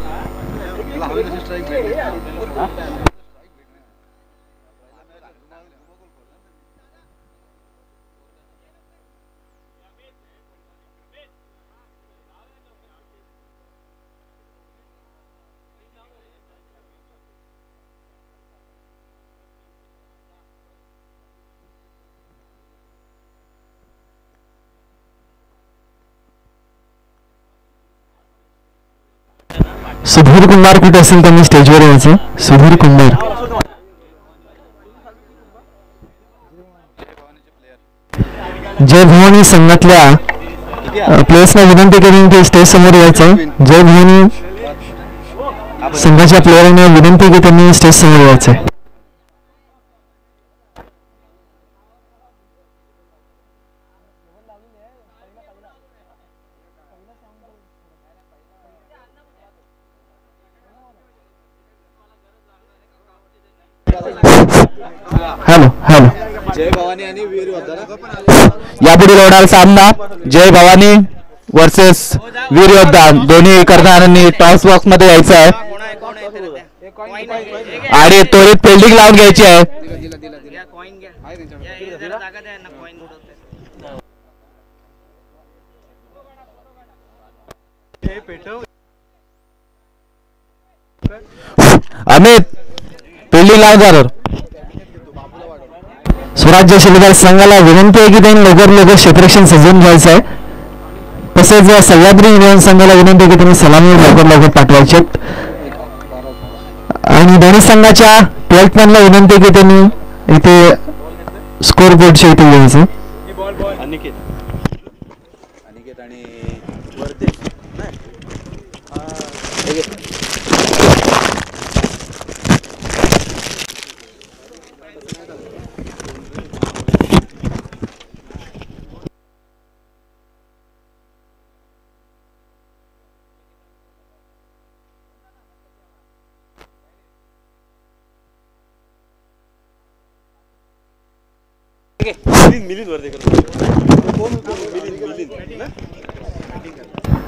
सुधीर कुंभार कुठे असेल त्यांनी स्टेजवर यायचं. सुधीर कुंभार जय भवानी संघातल्या प्लेयर्सना विनंती केली की स्टेज समोर यायचं. जय भवानी संघाच्या प्लेयरांना विनंती की त्यांनी स्टेज समोर यायचं. Hello hello. जय भवानी आणि वीर योद्धा यापुढील होणार सामना जय भवानी वर्सेस वीर योद्धा. दोन्ही कर्णधारांनी टॉस बॉक्स मध्ये यायचं आहे आणि त्वरित फिल्डिंग लावून घ्यायची आहे. अमित फिल्डिंग लावून झालं. स्वराज्य शिलेदार संघाला विनंती आहे की त्यांनी लवकर क्षेत्ररक्षण सजवून घ्यायचं आहे. तसेच सह्याद्री युनियन संघाला विनंती आहे की त्यांनी सलामी लवकर पाठवायचे. आणि दोन्ही संघाच्या 12th मॅनला विनंती आहे की त्यांनी इथे स्कोर बोर्डच्या इथे यायचं.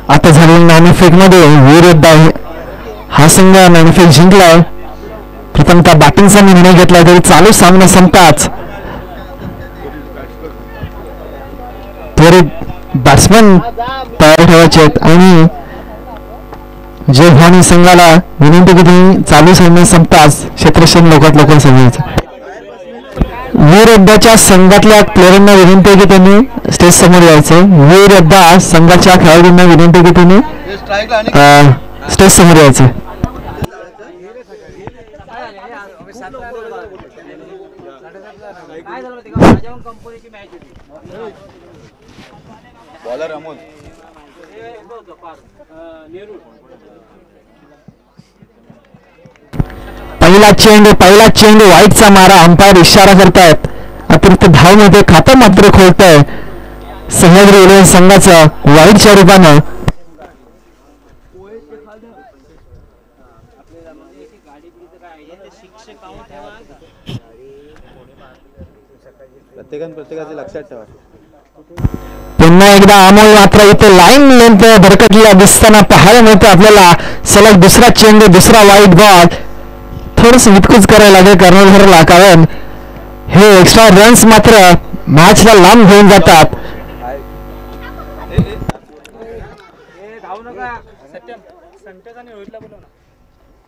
आता झालेल्या नाणेफेक मध्ये वीर हा संघ नाणेफेक जिंकलाय. प्रथमतः बॅटिंगचा निर्णय घेतला तरी चालू सामना संपताच त्वरित बॅट्समन तयार ठेवायचे आहेत आणि जय भवानी संघाला विनंती की चालू सामना संपताच क्षेत्रक्षण लवकरात लवकर सजवायचं. वीर योद्धाच्या संघातल्या प्लेयरांना विनंती आहे की त्यांनी स्टेज समोर यायचं. वीर योद्धा संघाच्या खेळाडूंना विनंती आहे की त्यांनी स्टेज समोर यायचं. बॉलर अमोल पहिला चेंडू वाईटचा मारा. अंपायर इशारा करतायत. अतिरिक्त धाव मध्ये खातं मात्र खोलतंय सह्याद्री रेल्वे संघाचं वाईटच्या रूपानं. प्रत्येकाचे लक्षात ठेवा. पुन्हा एकदा अमोल मात्र इथे लाईन लेंथ भरकटलेला दिसताना पाहायला मिळतं आपल्याला. सलग दुसरा चेंडू दुसरा वाईट बॉल. थोडस वितकुच करायला लागेल कर्णधारला कारण हे एक्स्ट्रा रन्स मात्र मॅचला लांब घेऊन जातात.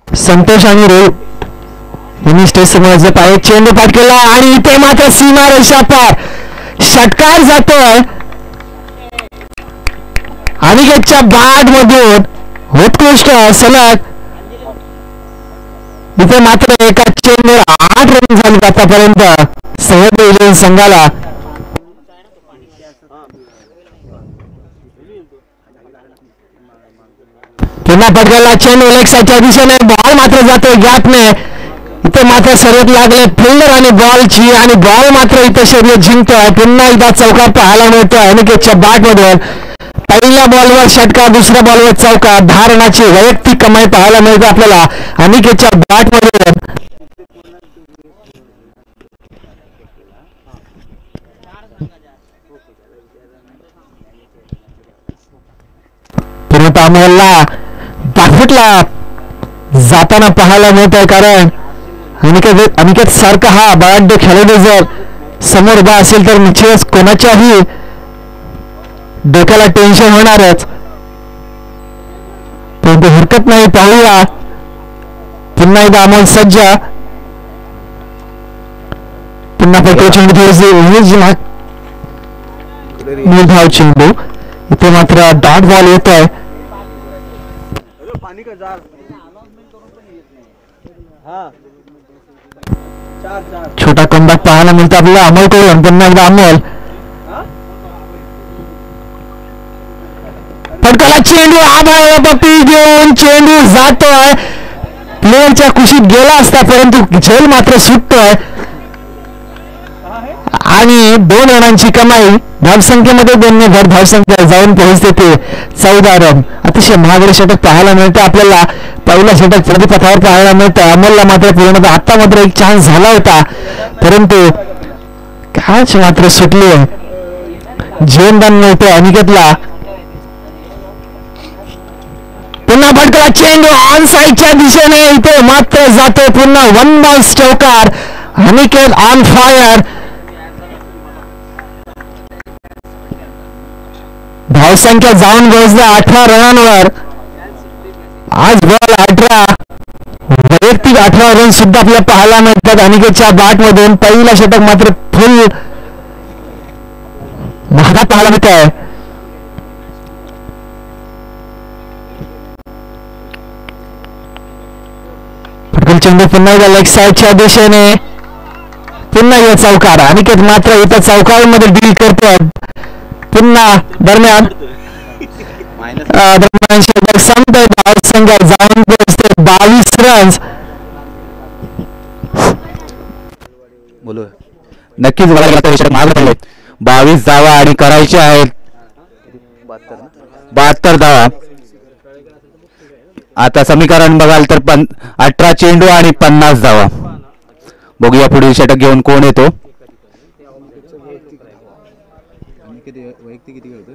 संतोष आणि रोहित यांनी स्टेज समोर पाय चेंडू पाठ केला आणि इथे मात्र सीमा रेषा पार. षटकार जातोय अनिकेतच्या बॅट मधून उत्कृष्ट सलग. इथे मात्र एका चेंडूवर 8 रन झाले आतापर्यंत सह्याद्री संघाला. पुन्हा पटकाला चेंडू लेग साईडच्या दिशेने बॉल मात्र जातोय गॅपने. इथे मात्र सर्वात लागले फिल्डर आणि बॉलची आणि बॉल मात्र इथे शर्यत जिंकतोय. पुन्हा एकदा चौकार पाहायला मिळतोय अनिकेतच्या बॅट मधून. पहिल्या बॉलवर षटकार दुसऱ्या बॉलवर चौकार. 10 रनाची वैयक्तिक कमाई पाहायला मिळते आपल्याला अनिकेतच्या बॅट मधून. पूर्णतः अमोलला बॅटफुटला जाताना पाहायला मिळत आहे कारण अनिकेत सारखा हा बलाढ्य खेळाडू जर समोर उभा असेल तर निश्चितच कोणाच्याही डोक्याला टेन्शन होणारच. परंतु हरकत नाही पाहूया. पुन्हा एकदा अमोल सज्ज. पुन्हा पटको चेंडू थोडीशी मूलधाव चेंडू. इथे मात्र डॉट बॉल येत आहे. छोटा कमबॅक पाहायला मिळतो आपल्याला अमोल कडून. पुन्हा एकदा अमोल पटकाला चेंडू आभाळ पप्पी घेऊन चेंडू जातोय. प्लेयरच्या कुशीत गेला असता परंतु झेल मात्र सुटतोय आणि 2 रनांची कमाई. धावसंख्येमध्ये 2 भर धावसंख्या जाऊन पोहोचते ते 14 रन. अतिशय महागडे षटक पाहायला मिळतं आपल्याला. पहिला षटक प्रतिपथावर पाहायला मिळतं. अमोलला मात्र पूर्णतः आता मात्र एक चान्स झाला होता परंतु कॅच मात्र सुटली. जीवनदान मिळते अनिकेतला. पुन्हा भटकला चेंडू ऑन साईडच्या दिशेने. इथे मात्र जातो पुन्हा 1 बॉल चौकार. Aniket on fire. धावसंख्या जाऊन पोहोचली 18 रनांवर. आज बॉल 18 वैयक्तिक 18 रन सुद्धा आपल्याला पाहायला मिळतात अनिकेतच्या बॅट मधून. पहिला षटक मात्र फुल महागात पाहायला मिळत आहे. पटकन चेंडू पुन्हा एकदा लेग साईडच्या दिशेने. पुन्हा या चौकार. अनिकेत मात्र इथं चौकामध्ये डील करतोय. पुन्हा दरम्यान संपतोय. धावसंख्या जाऊन पोहोचते 22 रन्स. बोलू नक्कीच मला 22 धावा आणि करायचे आहेत 72 धावा. आता समीकरण बघाल तर 18 चेंडू आणि 50 धावा. बघूया पुढील षटक घेऊन कोण येतो. वरती किती खेळतोय?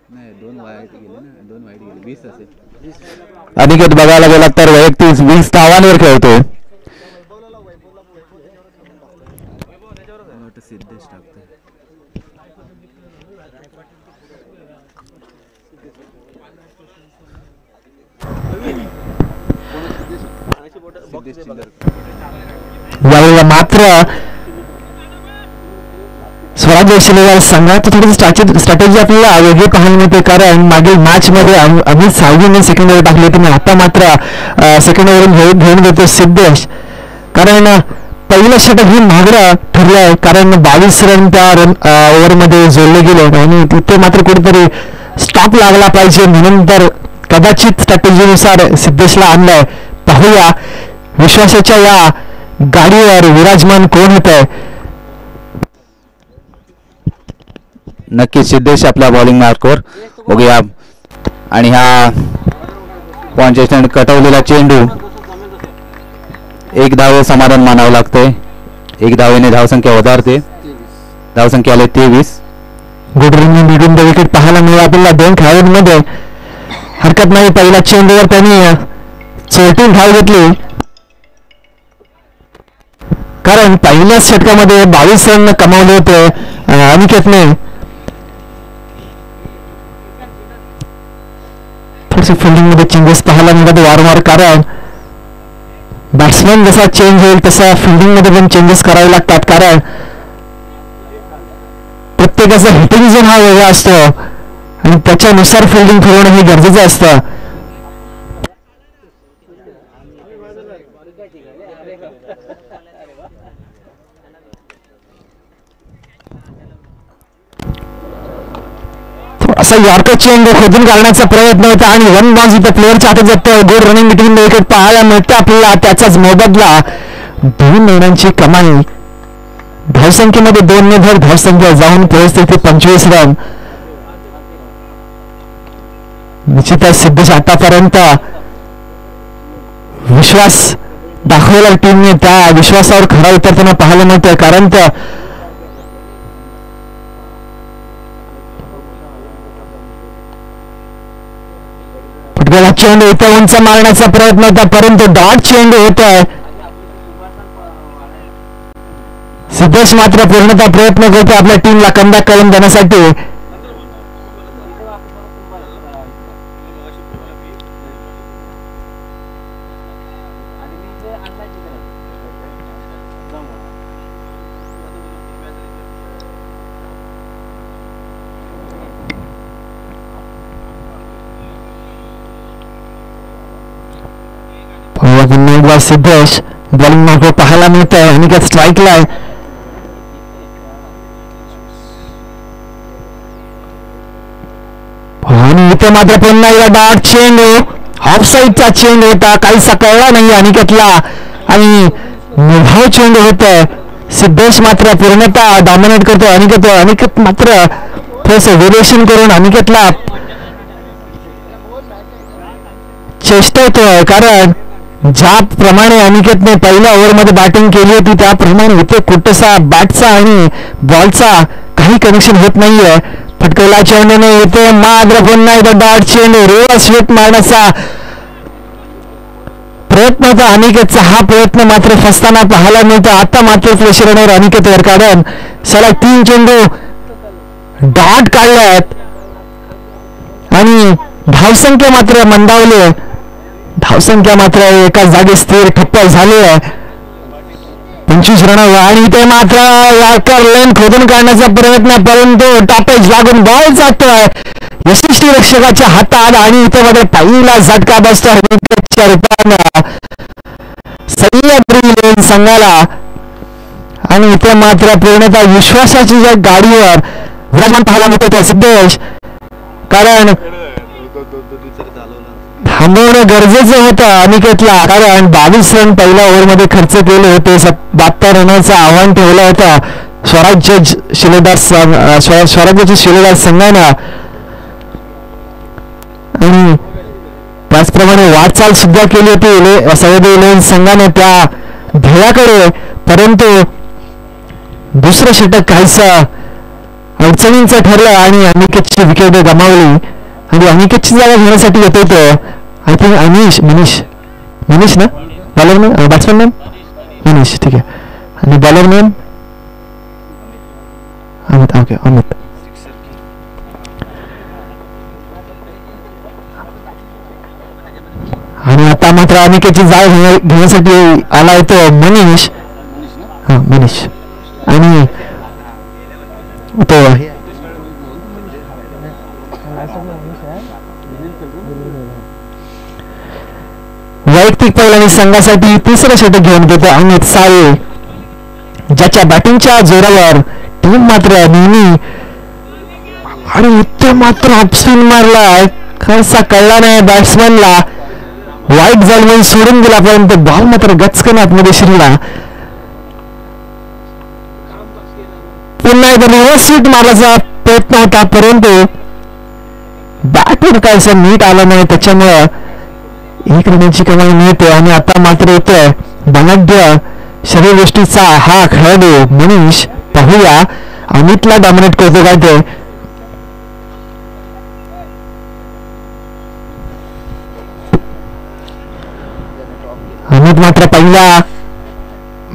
नाही 2 वाईट गेले ना, 2 वाईट गेले, 20 असेल. अनिकेत बघायला गेला तर वैयक्तिक 20 धावांवर खेळतोय. सिद्धेश टाकतोय. यावेळेला मात्र स्वराज्य शिलेदार संघात थोडी स्ट्रॅटेजी आपल्याला वेगळी पाहायला मिळते, कारण मागील मॅच मध्ये अमित सावजीने सेकंड ओव्हर टाकली होती. आता मात्र सेकंड ओव्हर घेऊन घेतो सिद्धेश, कारण पहिलं षटक ही महागडं ठरलं आहे, कारण 22 रन त्या ओव्हरमध्ये जोडले गेले आणि तिथे मात्र कुठेतरी स्टॉप लागला पाहिजे, म्हणून तर कदाचित स्ट्रॅटेजीनुसार सिद्धेशला आणलंय. पाहूया विश्वासाच्या या गाडीवर विराजमान कोण होत आहे. नक्कीच सिद्धेश आपल्या बॉलिंग मार्कवर बघूया. आणि हा पॉइंट स्टँड कटवलेला चेंडू, 1 धाव समाधान मानावं लागतंय. 1 धावेने धावसंख्या वधारते, धावसंख्या आले 23. गुड रनिंग मिडून विकेट पाहायला मिळाला आपल्याला 2 खेळाडूंमध्ये. हरकत नाही, पहिल्या चेंडूवर त्यांनी 14 धाव घेतली, कारण पहिल्याच षटकामध्ये 22 रन कमावले होते अनिकेतने. थोडीशी फिल्डिंग मध्ये चेंजेस पाहायला मिळतात वारंवार, कारण बॅट्समॅन जसा चेंज होईल तसा फिल्डिंग मध्ये पण चेंजेस करावे लागतात, कारण प्रत्येकाचा हिटिंग झोन हा वेगळा असतो आणि त्याच्यानुसार फिल्डिंग ठरवणं हे गरजेचं असतं. असा यॉर्कर चेंडू खोदून काढण्याचा प्रयत्न होता आणि 1 बॉल इथं प्लेअरच्या हातात जातो. गुड रनिंग बिटवीन विकेट पाहायला मिळतं आपल्याला, त्याचाच मोबदला 2 रनांची कमाई. धावसंख्येमध्ये 2 ने भर धावसंख्या जाऊन पोहोचते 25 रन. निश्चितच सिद्धेश आतापर्यंत विश्वास दाखवला टीमने, त्या विश्वासावर खरा उतरताना पाहायला मिळतं, कारण चेंडू इथं उंच मारण्याचा प्रयत्न होता, परंतु डॉट चेंडू होत आहे. सिद्धेश मात्र पूर्णतः प्रयत्न करतो आपल्या टीमला कमबॅक करून देण्यासाठी. सिद्धेश बॉलिंग मार्क पाहायला मिळत आहे आणि त्यात स्ट्राईकला आहे. आणि इथे मात्र पुन्हा एकदा डॉट चेंडू, ऑफ साईडचा चेंडू होता, काहीसा कळला नाही अनिकेतला आणि निर्धाव चेंडू होत आहे. सिद्धेश मात्र पूर्णतः डॉमिनेट करतो अनिकेत मात्र थोडस व्हेरिएशन करून अनिकेतला चेष्टतोय, कारण ज्याप्रमाणे अनिकेतने पहिल्या ओव्हरमध्ये बॅटिंग केली होती त्याप्रमाणे इथे कुठसा बॅटचा आणि बॉलचा काही कनेक्शन होत नाहीये. फटकवला चेंडूने इथे मात्र पुन्हा एकदा डॉट चेंडू, रिव्हर्स स्वीप मारण्याचा प्रयत्न होता अनिकेतचा. हा प्रयत्न मात्र फसताना पाहायला मिळतो. आता मात्र प्रेशरवर अनिकेतवर, कारण सलग 3 चेंडू डॉट काढल्यात आणि धावसंख्या मात्र मंदावली. धावसंख्या मात्र एका जागी स्थिर ठप्प झाली आहे 25 रनावर. आणि इथे मात्र यॉर्कर लेन खोदून काढण्याचा प्रयत्न, परंतु टॉपेज लागून बॉल जातोय यशस्वी रक्षकाच्या हातात आणि इथे मात्र पहिला झटका बसतो विकेटच्या रूपानं सह्याद्री लेन संघाला. आणि इथे मात्र पूर्णतः विश्वासाची ज्या गाडीवर विराजमान पाहायला मिळतो त्या सिद्धेश, कारण थांबवणं गरजेचं होतं अनिकेतला, कारण 22 रन पहिल्या ओव्हरमध्ये खर्च केले होते. 72 रनाचं आव्हान ठेवलं होतं स्वराज्याच्या शिलेदार संघानं आणि त्याचप्रमाणे वाटचाल सुद्धा केली होती सह्याद्री लेन संघाने त्या ध्येयाकडे, परंतु दुसरं षटक काहीसं अडचणींचं ठरलं आणि अनिकेतची विकेट गमावली आणि अनिकेतची जागा घेण्यासाठी येत होतं आय थिंक मनीष ना bowler name batsman name Manish ठीक आहे आणि bowler name Amit okay Amit आणि आता मात्र अनिकेतची जागा घेण्यासाठी आला येतो मनीष मनीष आणि तो वैयक्तिक पैलवानी संघासाठी तिसरं षटक घेऊन येतो अमित साळे ज्याच्या बॅटिंगच्या जोरावर टीम मात्र नेहमी आणि इथे मात्र ऑफस्पिन मारला कसा कळला नाही बॅट्समॅनला वाईट झालं म्हणून सोडून गेला परंतु बॉल मात्र गचकन आतमध्ये शिरला पुन्हा एकदा रिव्हर्स स्वीट मारण्याचा प्रयत्न होता परंतु बॅटवर काय असं नीट आलं नाही त्याच्यामुळं 1 रनाची कमाई मिळते आणि आता मात्र येतोय बलाढ्य शरीरयष्टीचा हा खेळाडू मनीष पाहूया अमितला डॉमिनेट करतो काय ते अमित मात्र पहिल्या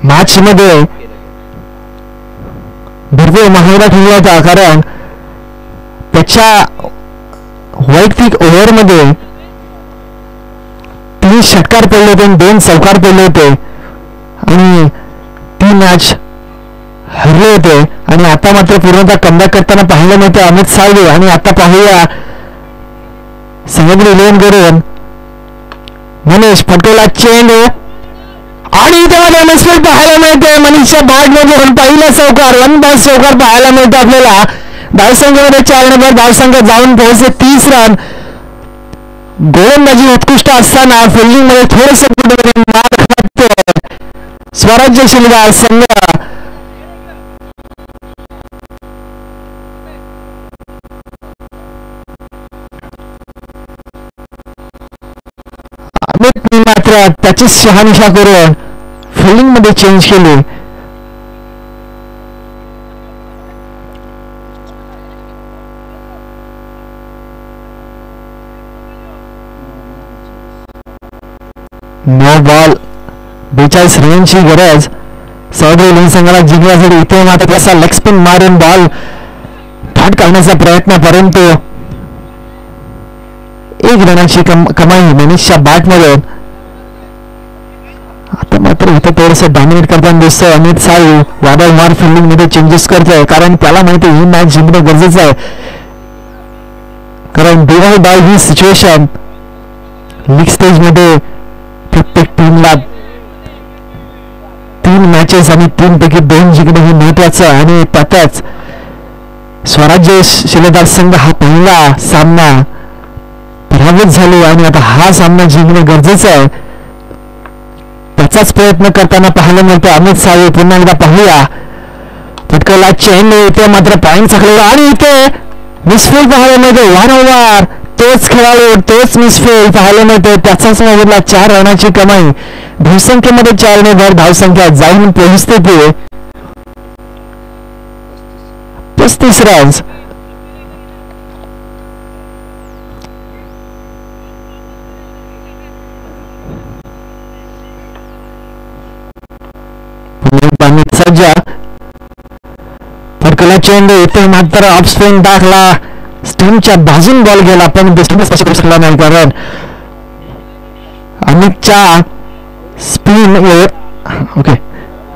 मॅच मध्ये भरपूर महागडा ठेवला होता कारण त्याच्या वैयक्तिक ओव्हर मध्ये 3 षटकार पडले होते 2 चौकार पडले होते आणि ती मॅच हरले होते आणि आता मात्र पूर्णतः कमबॅक करताना पाहायला मिळते अमित साळवे आणि आता पाहूया सह्याद्री 11 करून मनीष फटकेला चेंडू आणि तेव्हा मिसफील्ड पाहायला मिळते मनीषच्या बॅट मधून पहिला चौकार 1 बॉल चौकार पाहायला मिळतो आपल्याला धावसंख्येमध्ये 4 नंबर धावसंख्या जाऊन पोहोचते 30 रन गोलंदाजी उत्कृष्ट असताना फिल्डिंग मध्ये थोडस स्वराज्य शिलगार संघ अमित मात्र त्याची शहानिशा करून फिल्डिंग मध्ये चेंज केली नो बॉल 42 रनची गरज सह्याद्री संघाला जिंकण्यासाठी इथे मात्र कसा लेग स्पिन मारून बॉल ठाट करण्याचा प्रयत्न परंतु 1 रनाची कमाई मनीषच्या बॅट मधून आता मात्र इथं थोडस डॉमिनेट करताना दिसतोय अमित साळू वादळमार फिल्डिंग मध्ये चेंजेस करतोय कारण त्याला माहिती ही मॅच जिंकणं गरजेचं आहे कारण डिवाय बाय ही सिच्युएशन लीग स्टेज मध्ये प्रत्येक टीमला 3 मॅचेस आणि 3 पैकी 2 जिंकणं हे महत्वाचं आहे आणि त्यातच स्वराज्य शिलेदार संघ हा पहिला सामना पराभूत झालो आणि आता हा सामना जिंकणं गरजेचं आहे त्याचाच प्रयत्न करताना पाहायला मिळतो अमित साळवे पुन्हा एकदा पाहूया फटकेला चेंडू इथे मात्र पॉईंट चाकलेला आणि इथे मिसफील्ड पाहायला मिळतो वारंवार तोच खेळाडू तोच मिसफील्ड पाहायला मिळतो त्याचाच मोबदला 4 रनाची कमाई धावसंख्येमध्ये 4 ने भर धावसंख्या जाऊन पोहोचते ते 35 रन्स सज्जा फटकेला चेंडू इथे मात्र ऑफ स्पिन टाकला स्टंपच्या बाजून बॉल गेला पण स्पष्ट करू शकला नाही कारण अमितच्या स्पिन ओके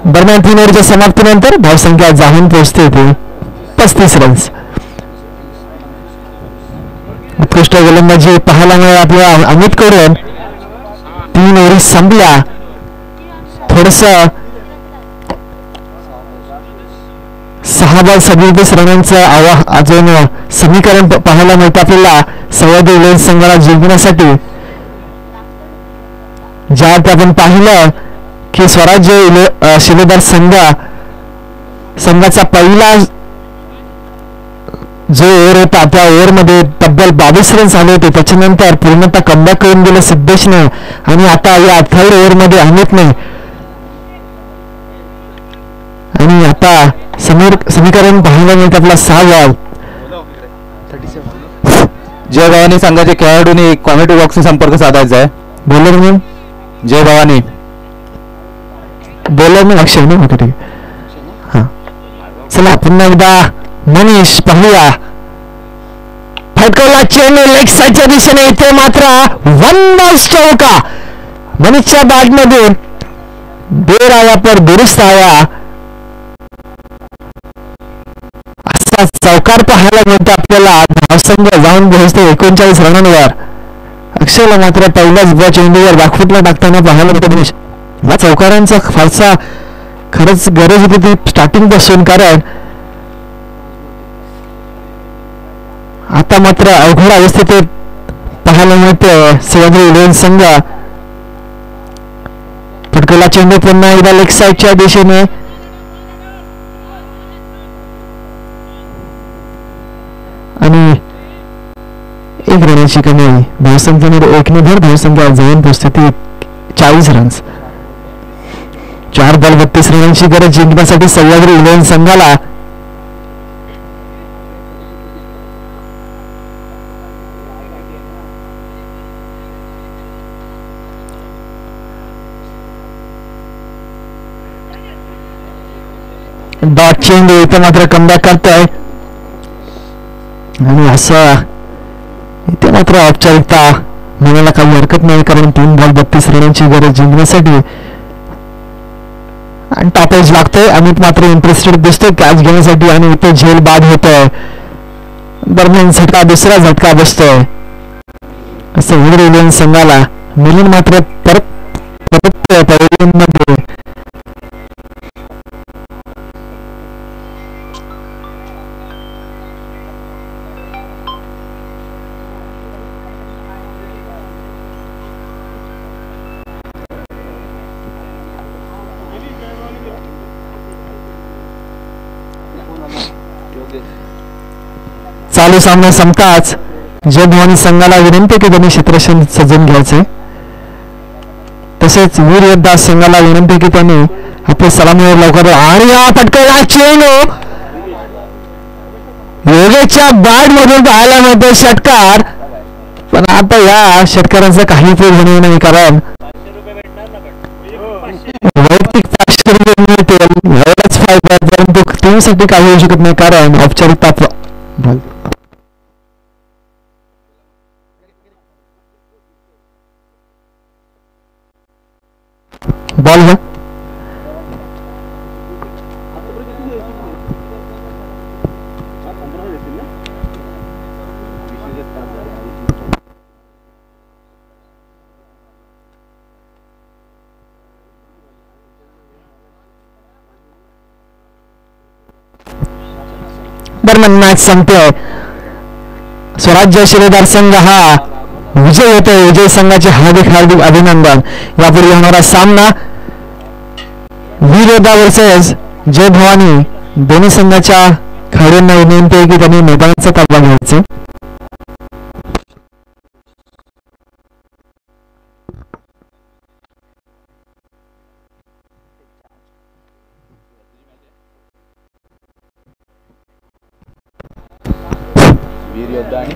दरम्यान 3 ओव्हरच्या समाप्तीनंतर धावसंख्या जाऊन पोहोचते ते 35 रन्स उत्कृष्ट गोलंदाजी पाहायला मिळाली आपल्या अमित कडून 3 ओव्हरी संपल्या थोडस 6 बॉल 37 रनांचं अजून समीकरण पाहायला मिळतं आपल्याला सह्याद्री संघाला जिंकण्यासाठी ज्यात आपण पाहिलं की स्वराज्य शिलेदार संघाचा पहिला जो ओव्हर होता त्या ओव्हर मध्ये तब्बल 22 रन झाले होते त्याच्यानंतर पूर्णतः कमबॅक करून गेले सिद्धेशने आणि आता या 3rd ओव्हर मध्ये अमितने आणि आता समीकरण पाहायला मिळते आपला 6 बॉल. जय भवानी संघाचे खेळाडूंनी कॉमेंट्री बॉक्सशी संपर्क साधायचा आहे. बॉलर म्हणून जय भवानी बॉलर म्हणून अक्षय ना. ओके ठीक आहे. हा चला पुन्हा एकदा मनीष पाहूया. फटकवला चेंडू लेग साईडच्या दिशेने. इथे मात्र वन बॉल चौका. मनीषच्या बॅट मधून देर आया पर दुरुस्त आया असा चौकार पाहायला मिळतो आपल्याला. धावसंघ जाऊन पोहोचतो 39 रनांवर. अक्षयला मात्र पहिल्याच चेंडूवर बॅकफुटला टाकताना पाहायला मिळतो. या चौकारांचा फारसा खरंच गरज होती ती स्टार्टिंग पासून, कारण आता मात्र अवघड अवस्थेत पाहायला मिळते सह्याद्री इलेव्हन संघ. फटकला चेंडू पुन्हा एकदा लेग साईडच्या दिशेने. आणि 1 रनाची कमी. धावसंख्येमध्ये 1 भर धावसंख्या जाऊन पोहोचते ती 40 रन्स. 4 बॉल 32 रनांची गरज जिंकण्यासाठी सह्याद्री इलेव्हन संघाला. डॉट चेंडू इथे मात्र कमबॅक करतोय. आणि असं इथे मात्र औपचारिकता म्हणायला काही हरकत नाही, कारण 3 बॉल 32 रनांची गरज जिंकण्यासाठी. आणि टॉप एज लागतोय. अमित मात्र इंटरेस्टेड दिसतोय कॅच घेण्यासाठी आणि इथे झेल बाद होतोय. दरम्यान झटका दुसरा झटका बसतोय असं इलेव्हन संघाला. मिलिंद मात्र परत मध्ये. चालू सामना संपताच जय भवानी संघाला विनंती की त्यांनी क्षेत्ररक्षण सजून घ्यायचे. तसेच वीर योद्धा संघाला विनंती की त्यांनी आपल्या सलामीवर लवकर. आणि हा फटकवला चेंडू योगेशच्या बॅट मधून पाहायला मिळतो षटकार. पण आता या षटकारांचा काही उपयोग होणार नाही, कारण वैयक्तिक 500 रुपये मिळतील एवढाच फायदा, परंतु टीमसाठी काही होऊ शकत नाही, कारण औपचारिकता बॉल घ्या. दरम्यान मॅच संपतोय. स्वराज्य शिलेदार संघ हा विजय होतोय. विजय संघाचे हार्दिक हार्दिक अभिनंदन. यापूर्वी होणारा सामना वीर योद्धा वर्सेस जय भवानी. दोन्ही संघाच्या खेळाडूंना विनंती आहे की त्यांनी मैदानाचा ताबा घ्यायचा. वीर योद्धा आणि